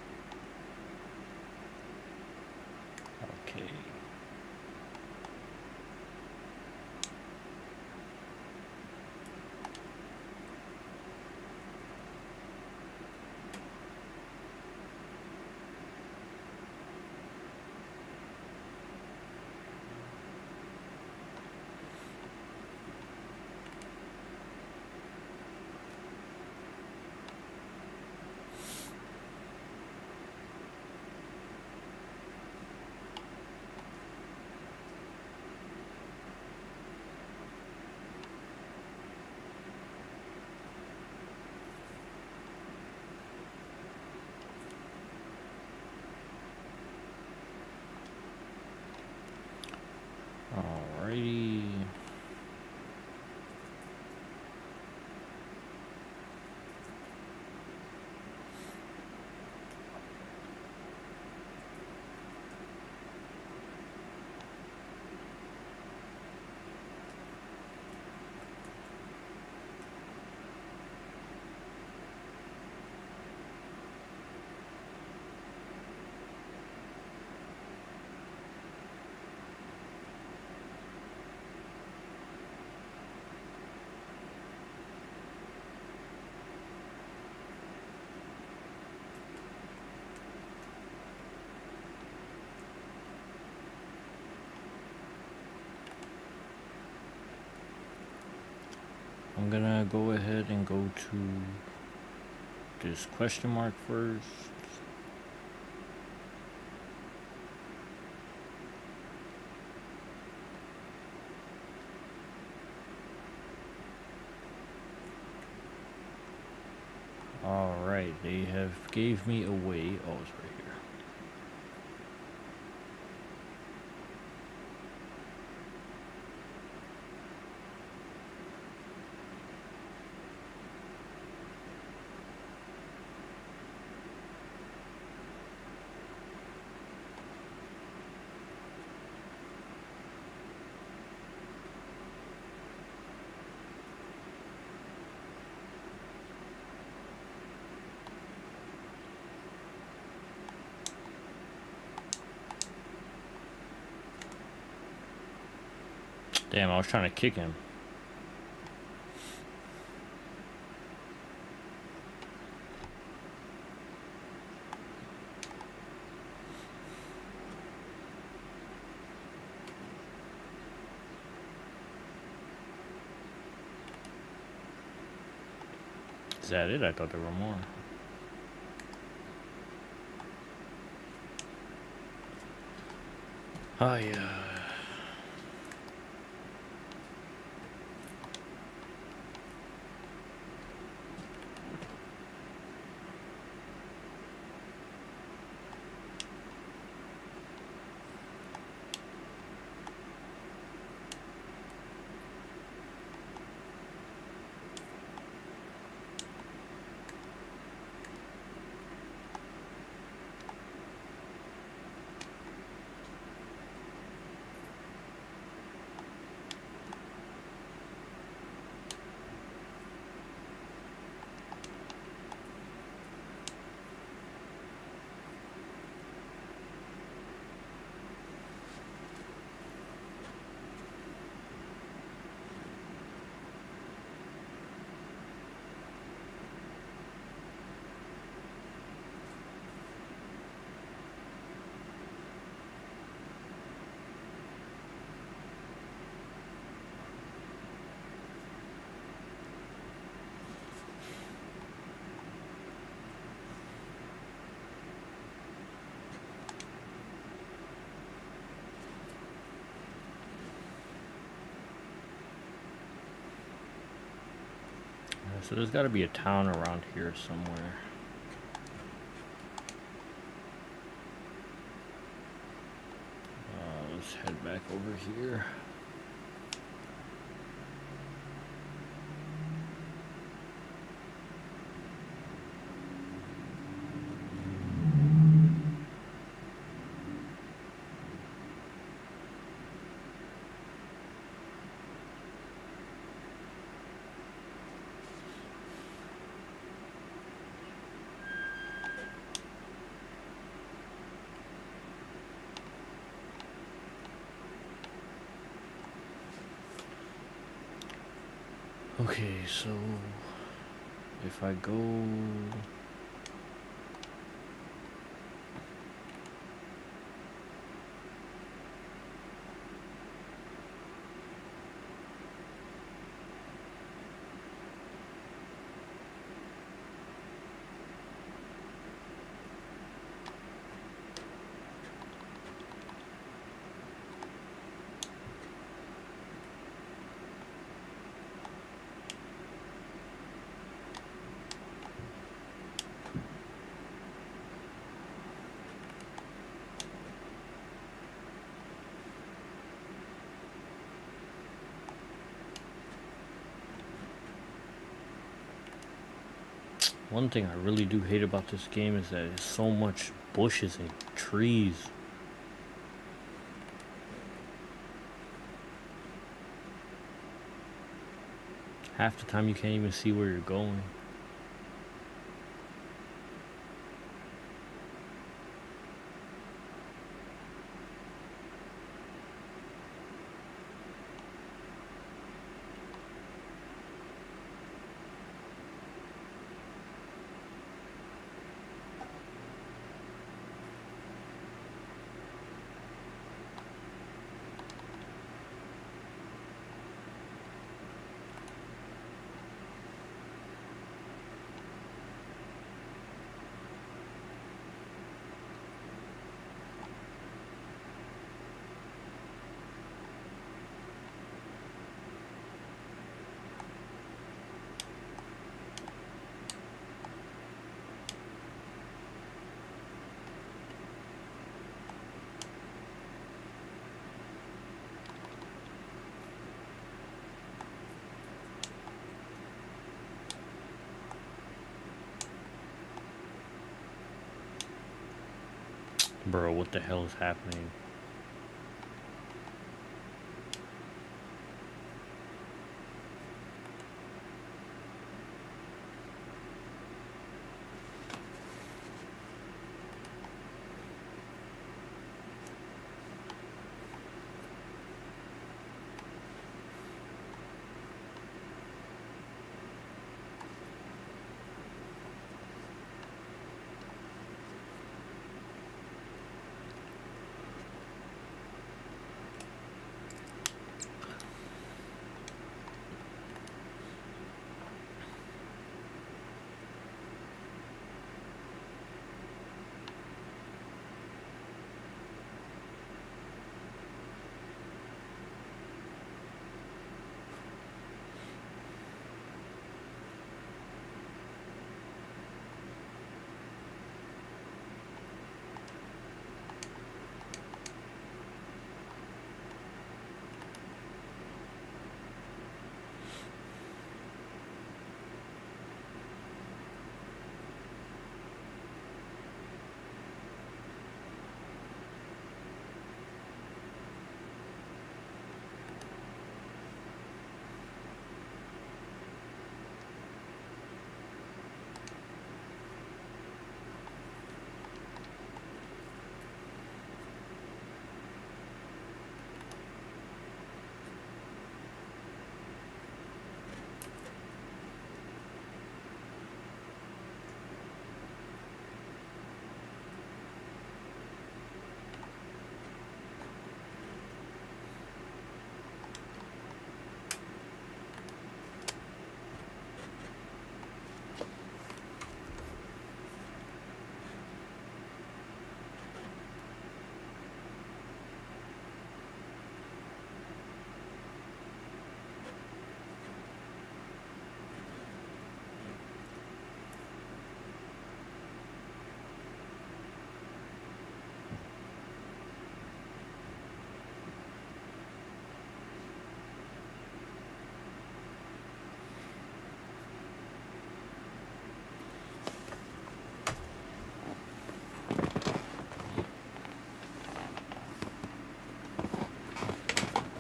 Okay. I'm gonna go ahead and go to this question mark first. Alright, they have gave me away. Oh, it's right here. Damn, I was trying to kick him. Is that it? I thought there were more. Oh, yeah. So there's got to be a town around here somewhere. Let's head back over here. Okay, so if I go... One thing I really do hate about this game is that it's so much bushes and trees. Half the time you can't even see where you're going. Bro, what the hell is happening?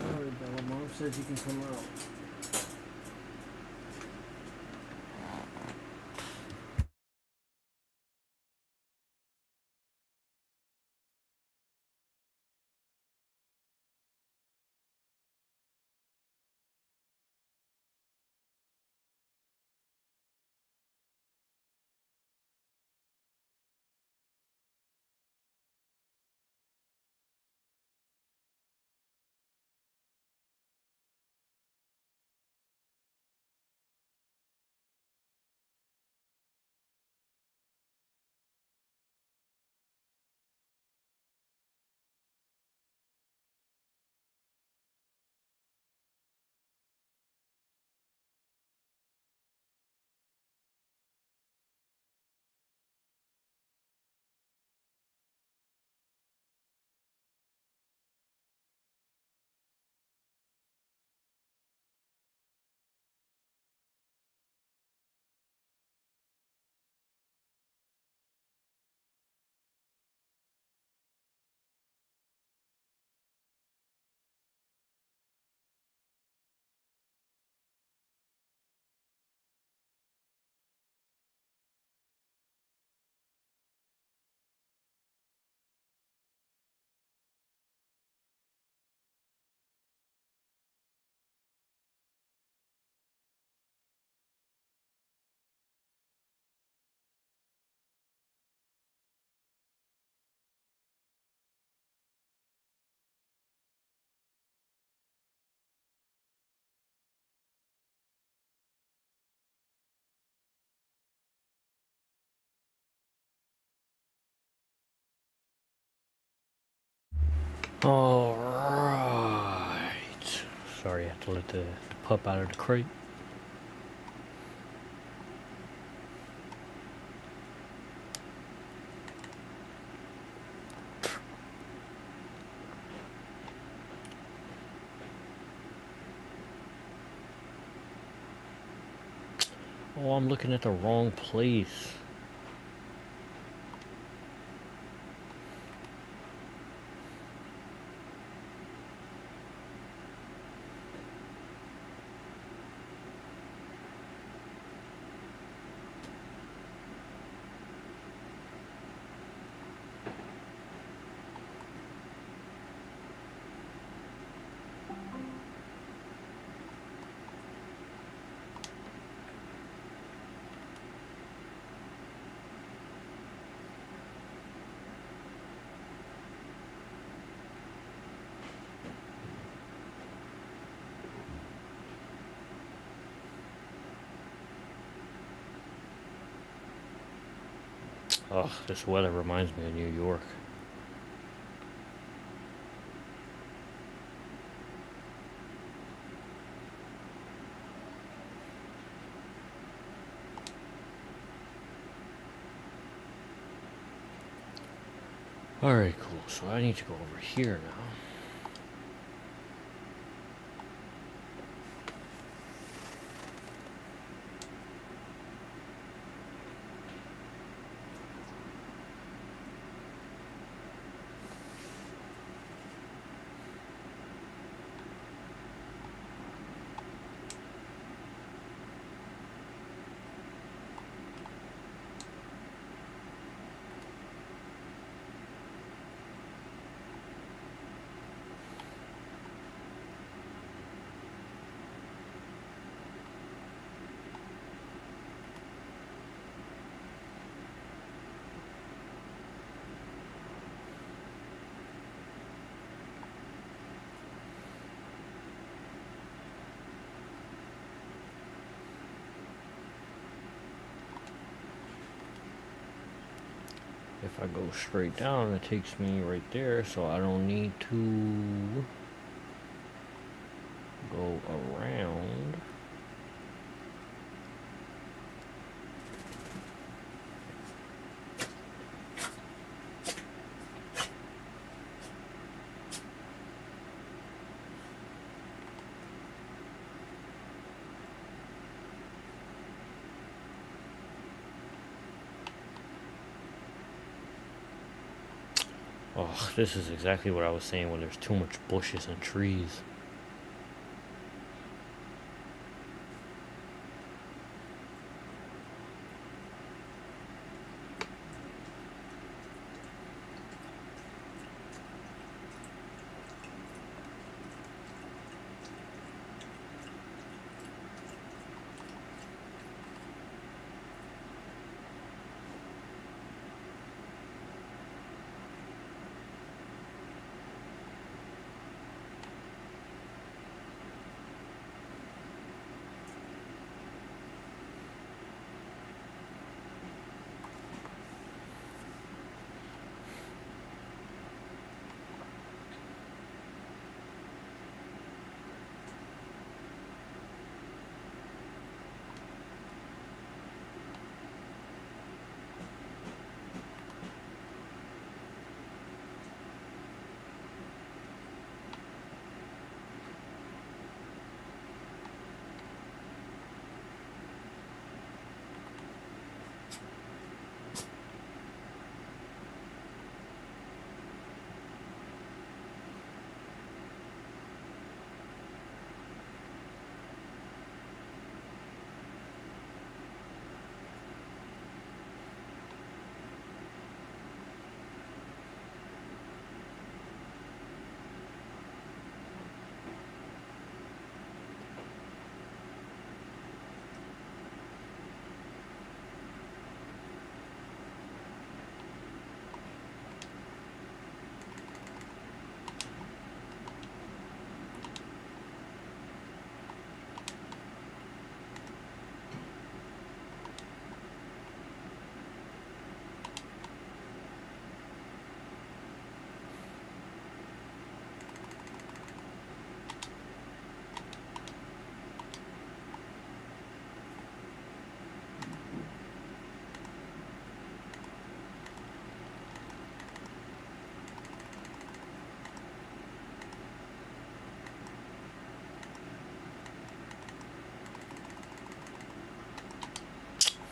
Alright, Bella, Mom says you can come out. All right. Sorry, I had to let the pup out of the crate. Oh, I'm looking at the wrong place. Oh, this weather reminds me of New York. Alright, cool. So I need to go over here now. If I go straight down, it takes me right there, so I don't need to go around. Oh, this is exactly what I was saying when there's too much bushes and trees.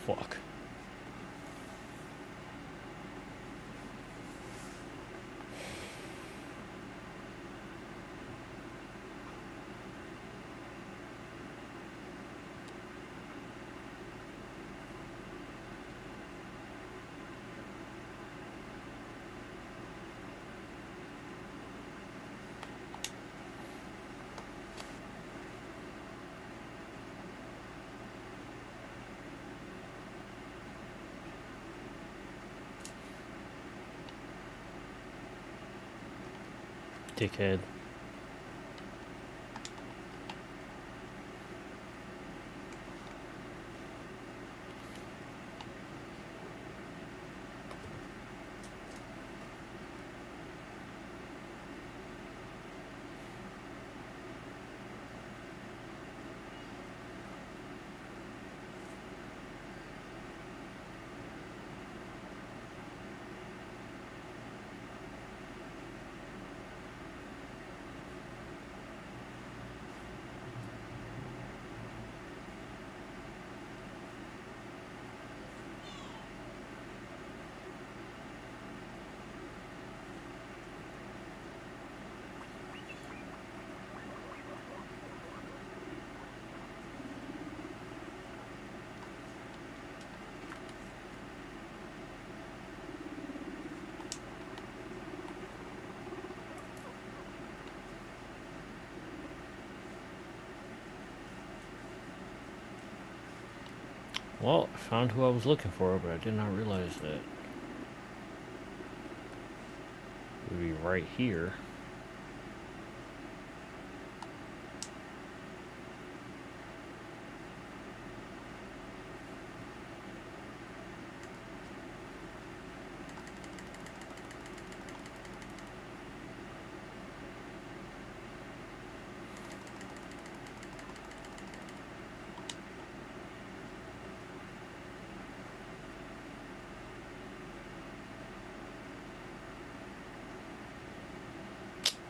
Fuck. Dickhead. Well, I found who I was looking for, but I did not realize that it would be right here.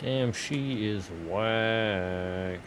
Damn, she is whack.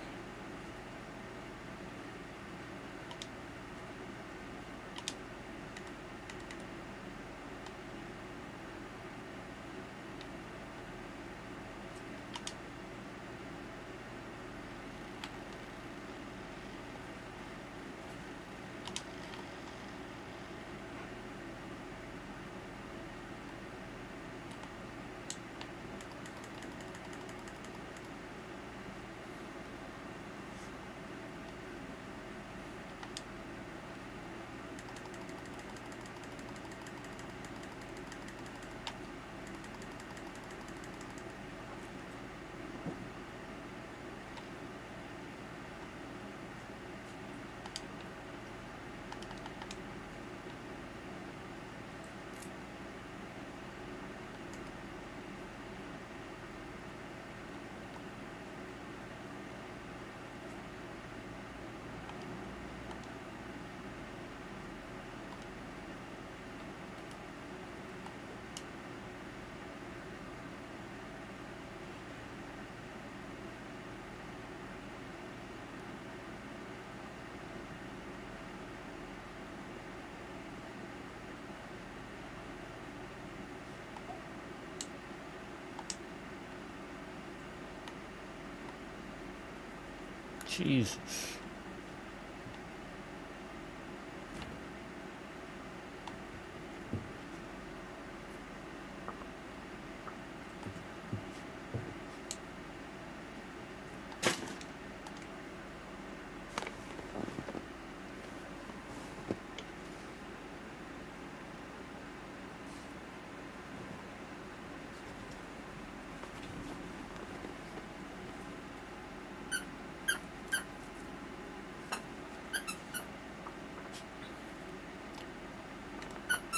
Jesus.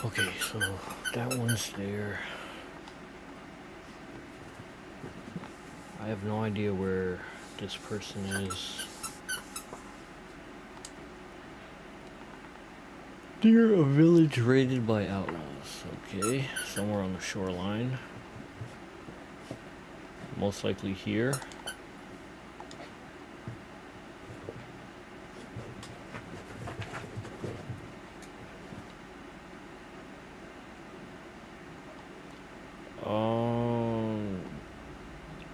Okay, so that one's there. I have no idea where this person is. Near a village raided by outlaws. Okay, somewhere on the shoreline. Most likely here.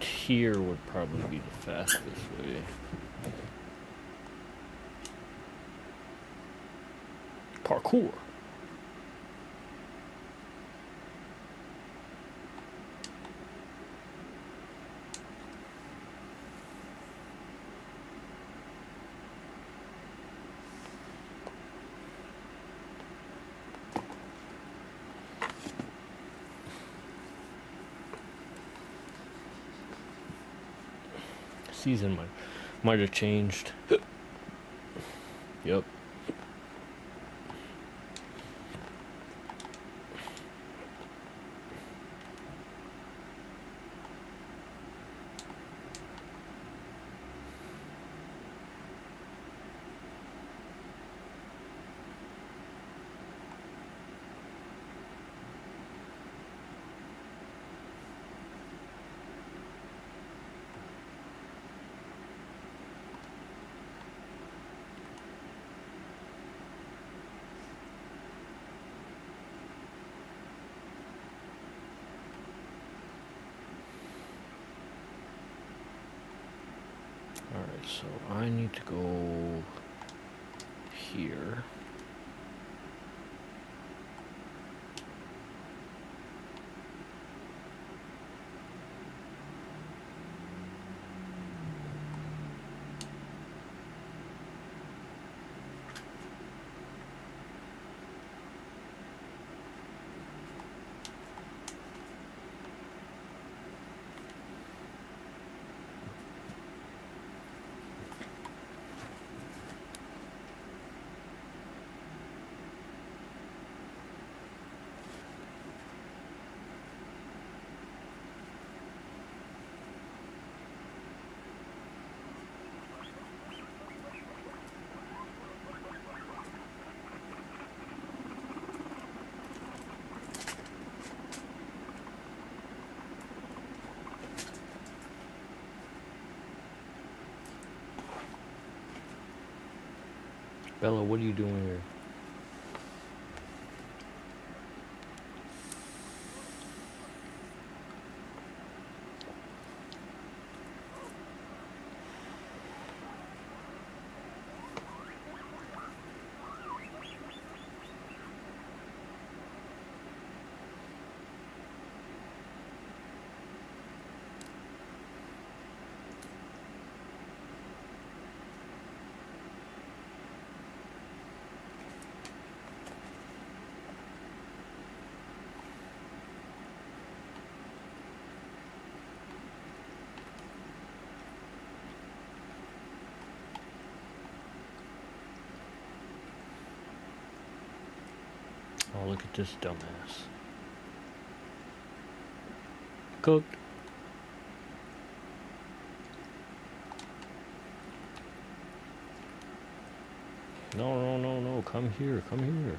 Here would probably be the fastest way. Parkour. Season might have changed. Yep. Alright, so I need to go here. Bella, what are you doing here? Oh, look at this dumbass. Cooked. No, no, no, no. Come here. Come here.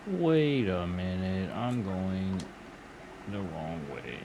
Wait a minute. I'm going the wrong way.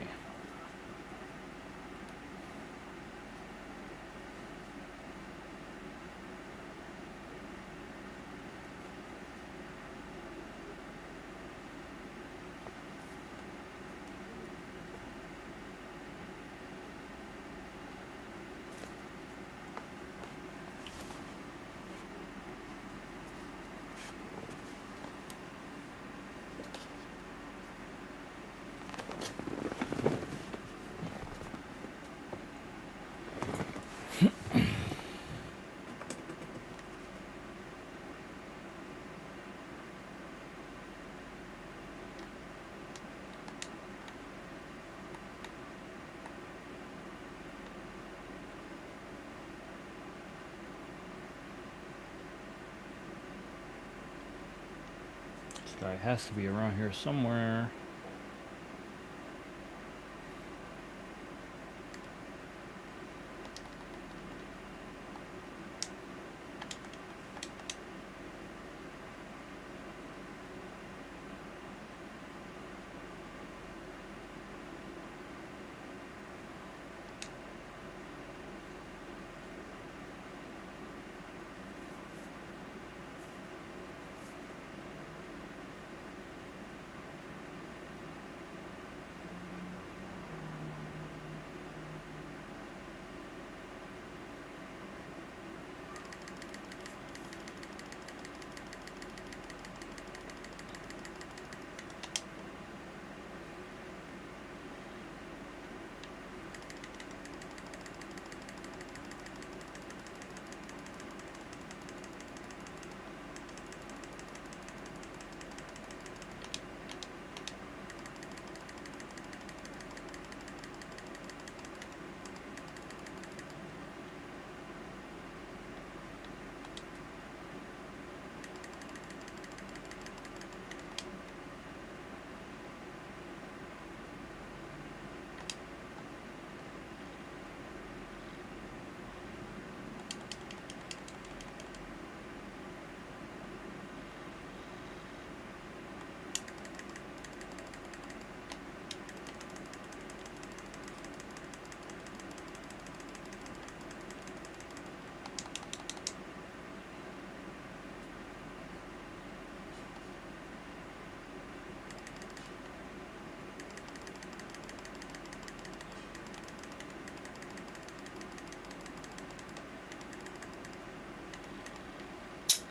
This guy has to be around here somewhere.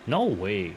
No way.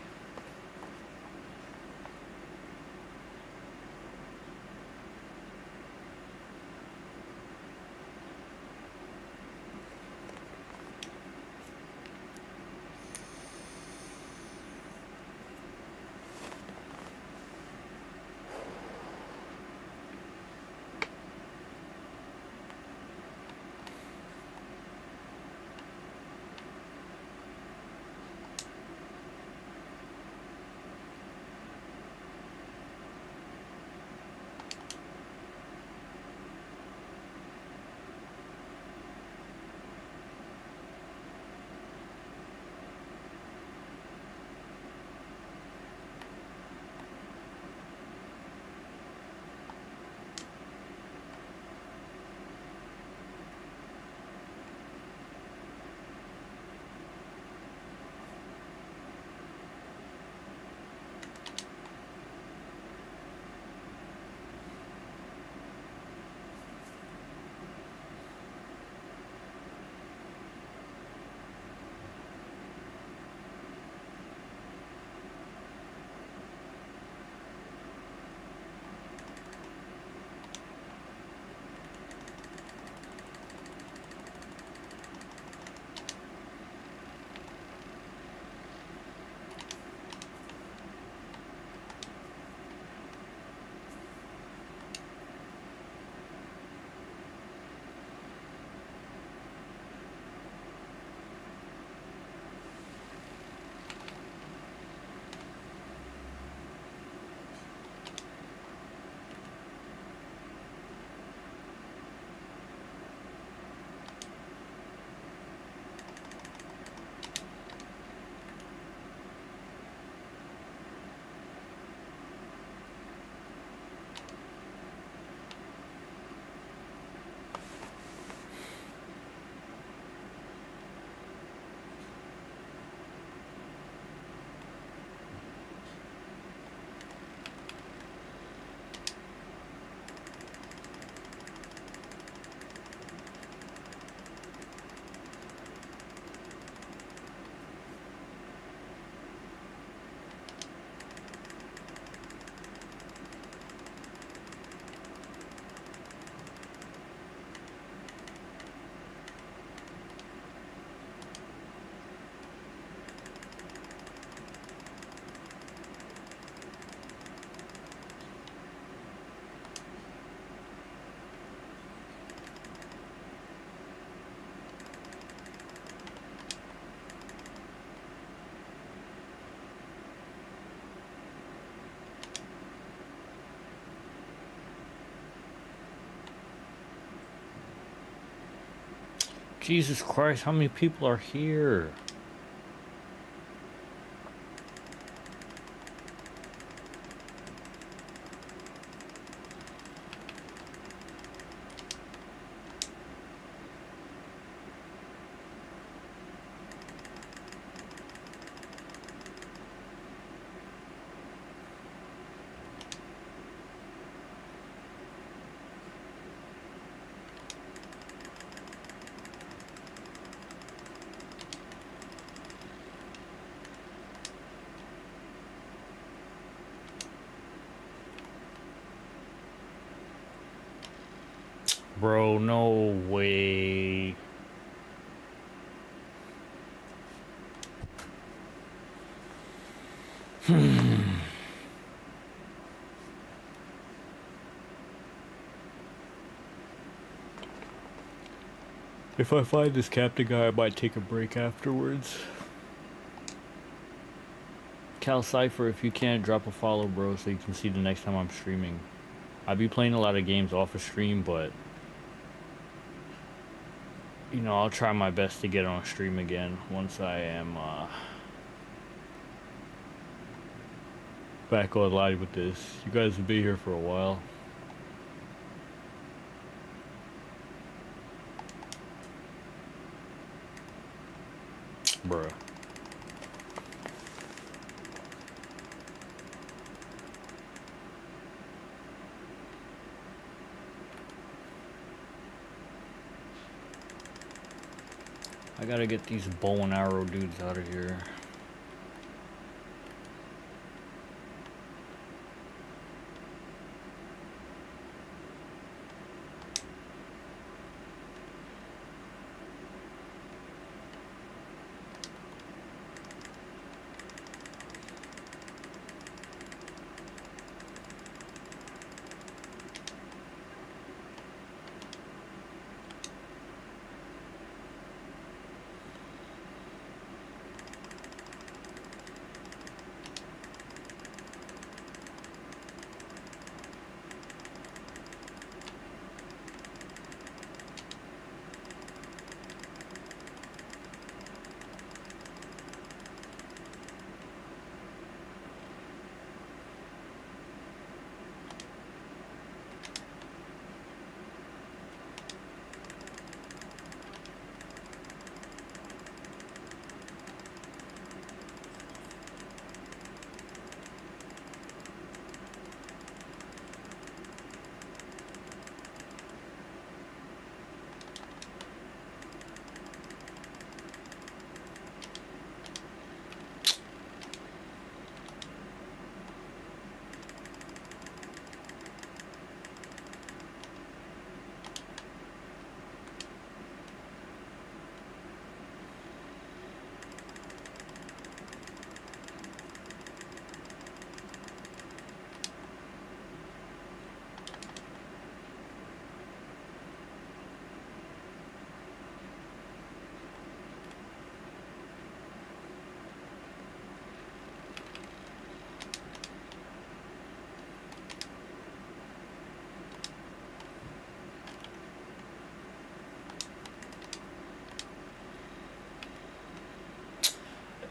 Jesus Christ, how many people are here? Bro, no way. If I find this captain guy, I might take a break afterwards. Cal Cypher, if you can, drop a follow, bro, so you can see the next time I'm streaming. I be playing a lot of games off of stream, but you know, I'll try my best to get on stream again once I am back online with this. You guys will be here for a while. Bruh. I gotta get these bow and arrow dudes out of here.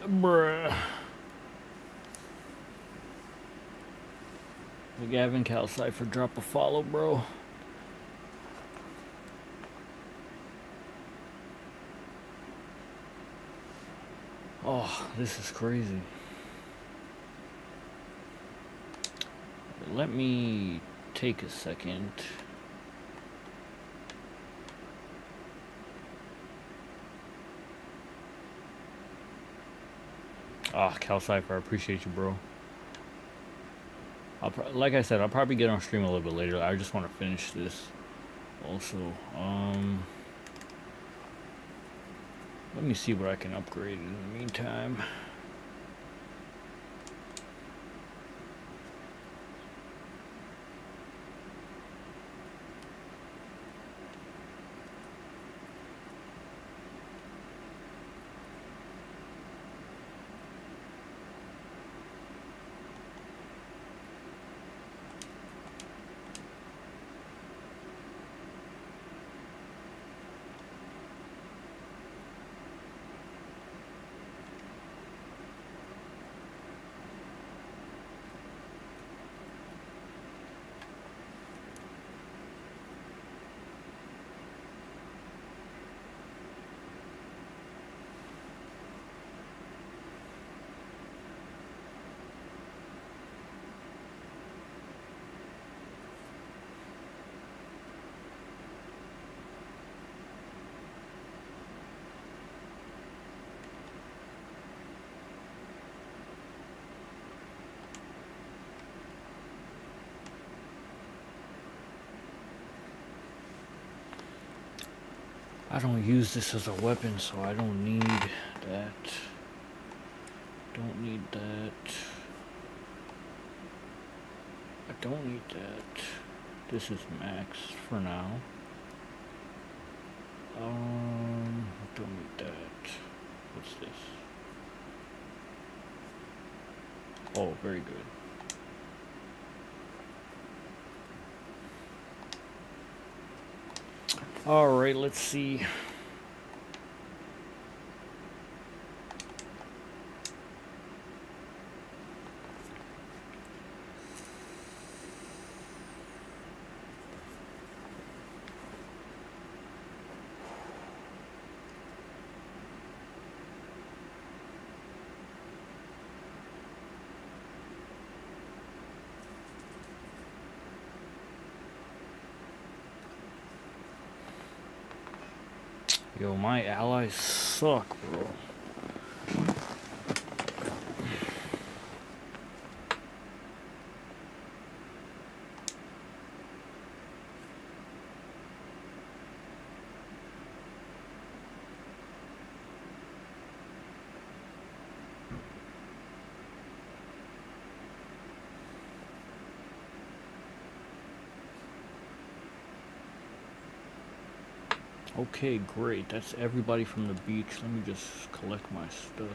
Bruh. The Gavin Cal Cypher, drop a follow, bro. Oh, this is crazy. Let me take a second. Ah, Cal Cypher, I appreciate you, bro. Like I said, I'll probably get on stream a little bit later. I just want to finish this. Also, let me see what I can upgrade in the meantime. I don't use this as a weapon, so I don't need that. Don't need that. I don't need that. This is max for now. Don't need that. What's this? Oh, very good. All right, let's see. Yo, my allies suck, bro. Okay, great. That's everybody from the beach. Let me just collect my stuff.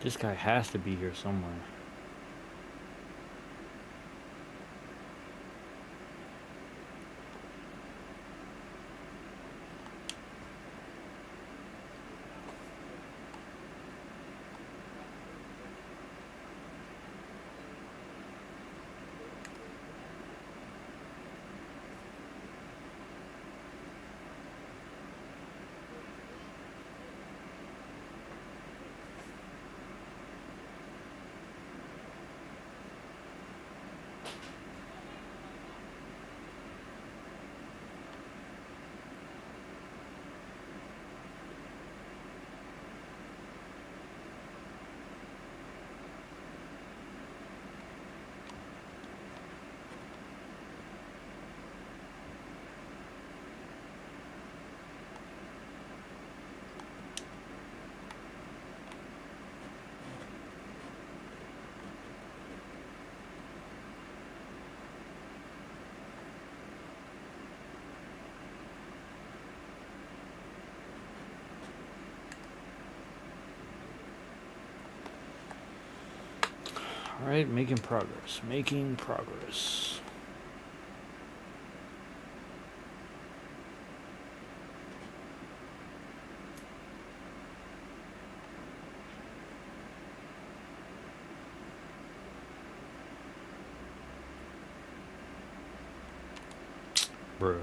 This guy has to be here somewhere. Alright, making progress. Making progress. Bruh.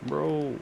Bro.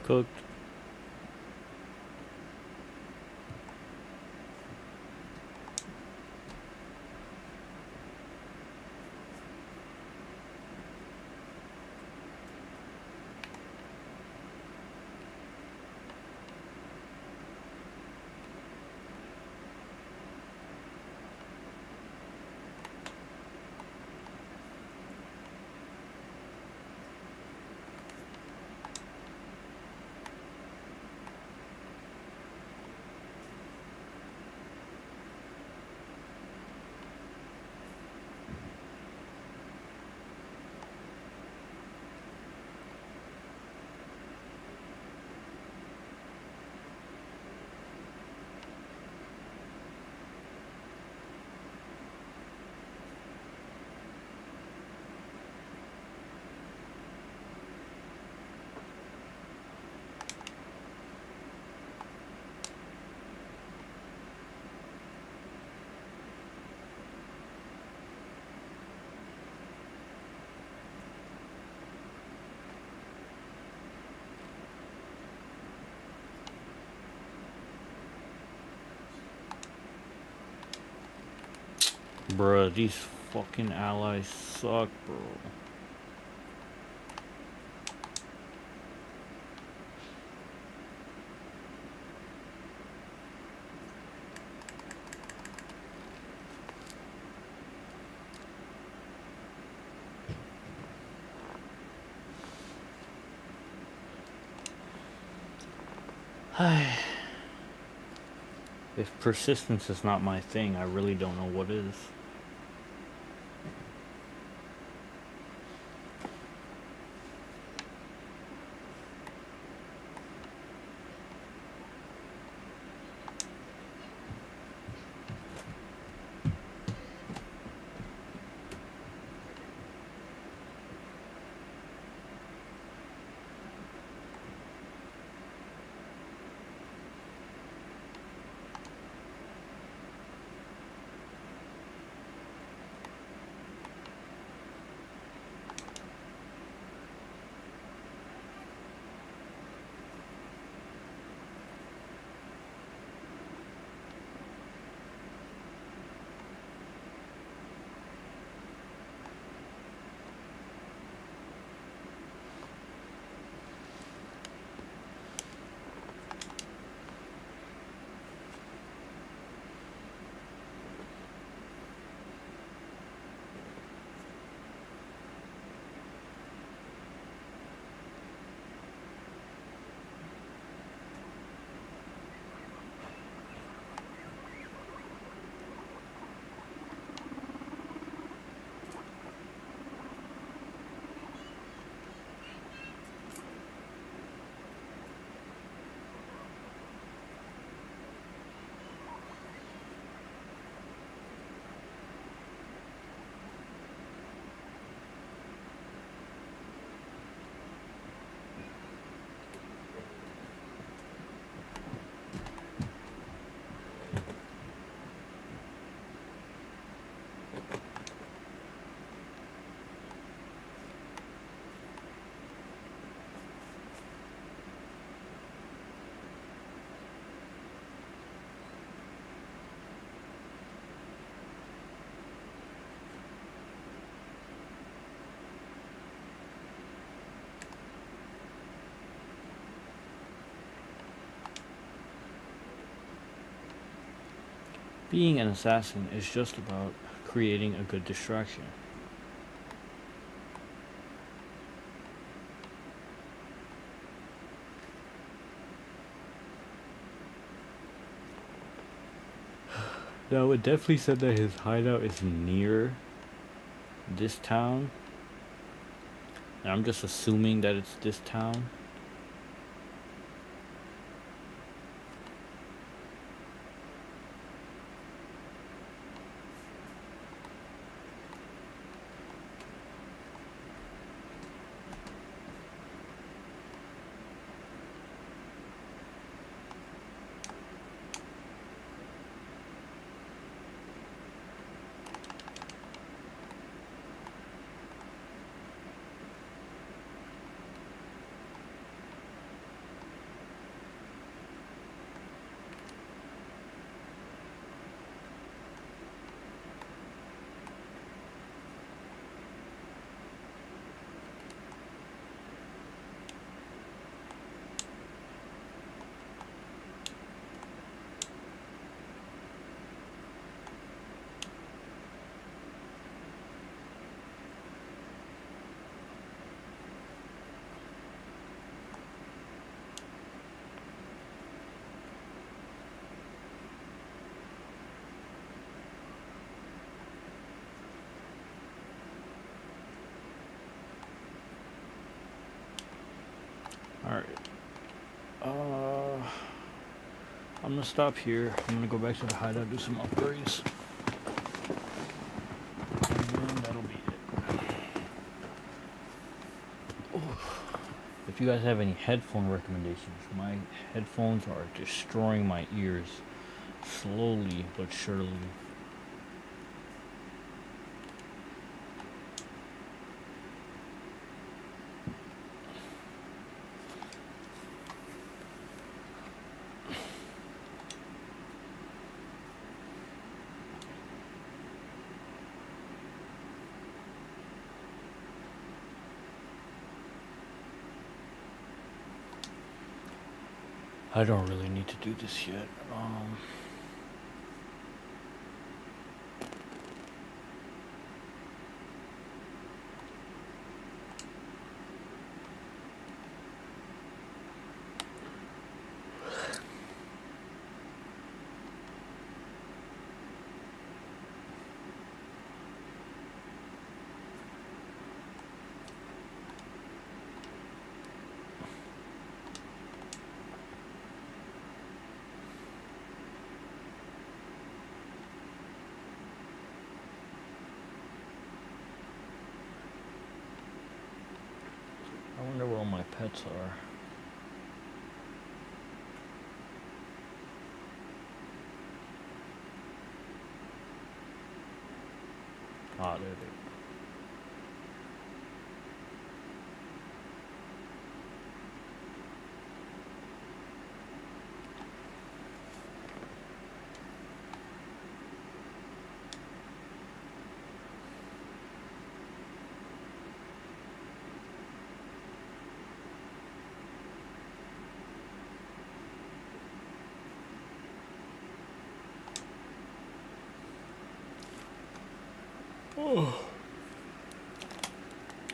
Cooked. Bruh, these fucking allies suck, bro. If persistence is not my thing, I really don't know what is. Being an assassin is just about creating a good distraction. Now, it definitely said that his hideout is near this town. And I'm just assuming that it's this town. Alright. I'm gonna stop here. I'm gonna go back to the hideout, do some upgrades. And that'll be it. If you guys have any headphone recommendations, my headphones are destroying my ears. Slowly but surely. I don't really need to do this yet. I wonder where all my pets are. Ah, there they are.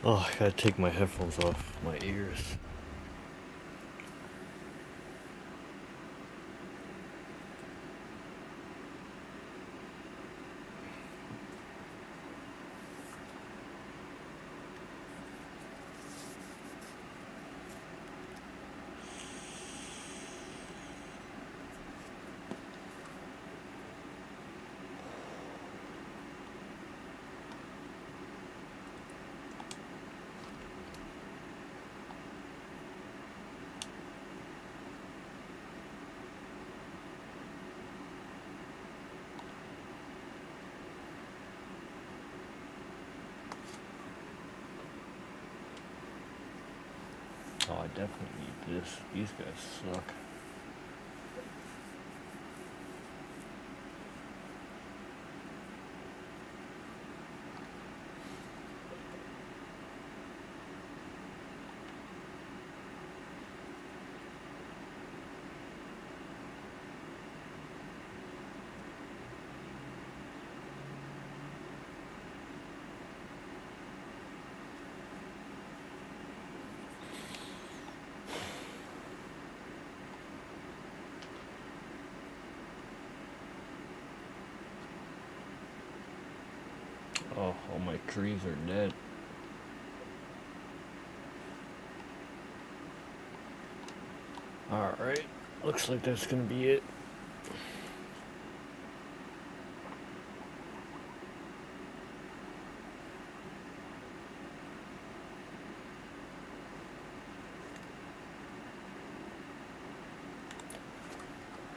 Oh, I gotta take my headphones off my ears. Oh, I definitely need this. These guys suck. Trees are dead. Alright, looks like that's gonna be it.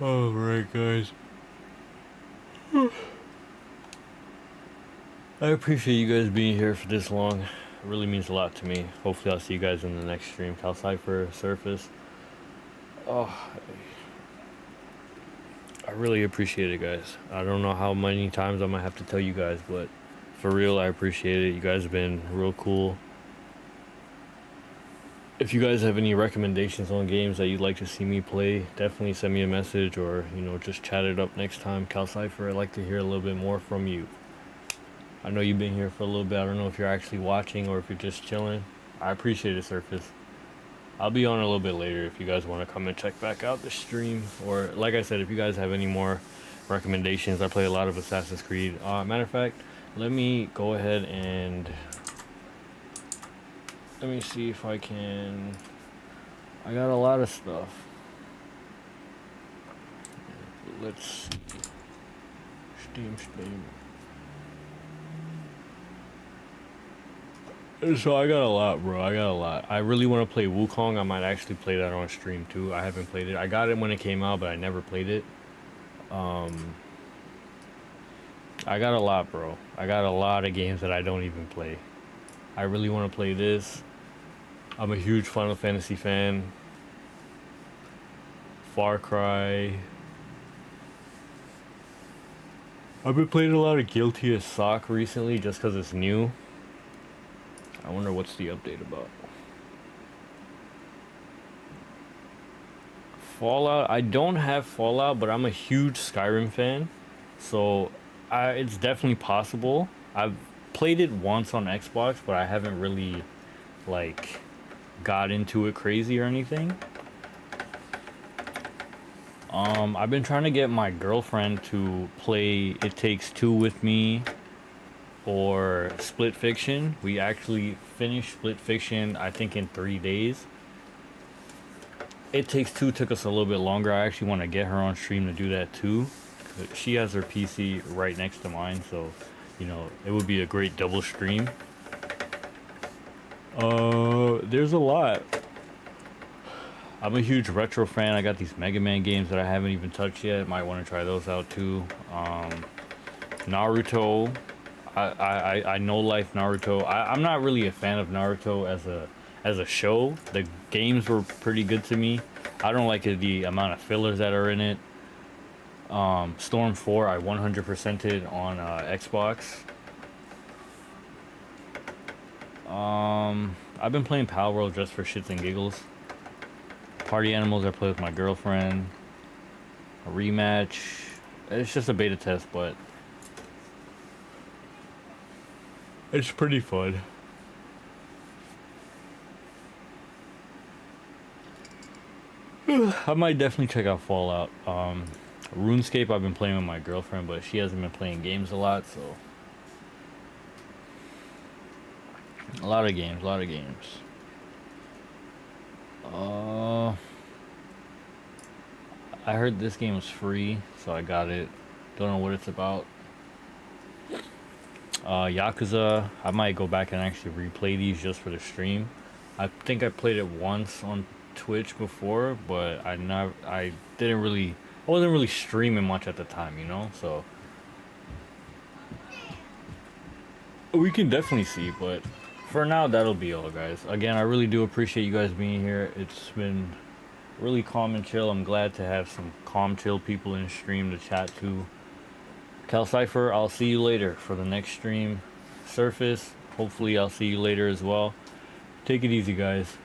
Alright, guys. I appreciate you guys being here for this long. It really means a lot to me. Hopefully I'll see you guys in the next stream. Cal Cypher, Surface. Oh, I really appreciate it, guys. I don't know how many times I might have to tell you guys, but for real, I appreciate it. You guys have been real cool. If you guys have any recommendations on games that you'd like to see me play, definitely send me a message or, just chat it up next time. Cal Cypher, I'd like to hear a little bit more from you. I know you've been here for a little bit. I don't know if you're actually watching or if you're just chilling. I appreciate it, Surface. I'll be on a little bit later if you guys want to come and check back out the stream. Or, like I said, if you guys have any more recommendations, I play a lot of Assassin's Creed. Matter of fact, let me go ahead and... Let me see if I can... I got a lot of stuff. Let's see. Steam. So I got a lot, bro. I got a lot. I really want to play Wukong. I might actually play that on stream too. I haven't played it. I got it when it came out, but I never played it. I got a lot, bro. I got a lot of games that I don't even play. I really want to play this. I'm a huge Final Fantasy fan. Far Cry. I've been playing a lot of Guilty as Sock recently just because it's new. I wonder what's the update about. Fallout. I don't have Fallout, but I'm a huge Skyrim fan. So it's definitely possible. I've played it once on Xbox, but I haven't really got into it crazy or anything. I've been trying to get my girlfriend to play It Takes Two with me or Split Fiction. We actually finished Split Fiction, I think, in 3 days. It Takes Two took us a little bit longer. I actually want to get her on stream to do that too. She has her PC right next to mine, so it would be a great double stream. There's a lot. I'm a huge retro fan. I got these Mega Man games that I haven't even touched yet. Might want to try those out too. Naruto. I know life Naruto. I'm not really a fan of Naruto as a show. The games were pretty good to me. I don't like the amount of fillers that are in it. Storm 4 I 100%ed on Xbox. I've been playing Power World just for shits and giggles. Party Animals I play with my girlfriend. A rematch. It's just a beta test, but it's pretty fun. I might definitely check out Fallout. RuneScape I've been playing with my girlfriend, but she hasn't been playing games a lot, so a lot of games. I heard this game was free, so I got it. Don't know what it's about. Yakuza, I might go back and actually replay these just for the stream. I think I played it once on Twitch before, but I wasn't really streaming much at the time, so we can definitely see, but for now that'll be all, guys. Again, I really do appreciate you guys being here. It's been really calm and chill. I'm glad to have some calm, chill people in the stream to chat to. Cal Cypher, I'll see you later for the next stream. Surface, hopefully I'll see you later as well. Take it easy, guys.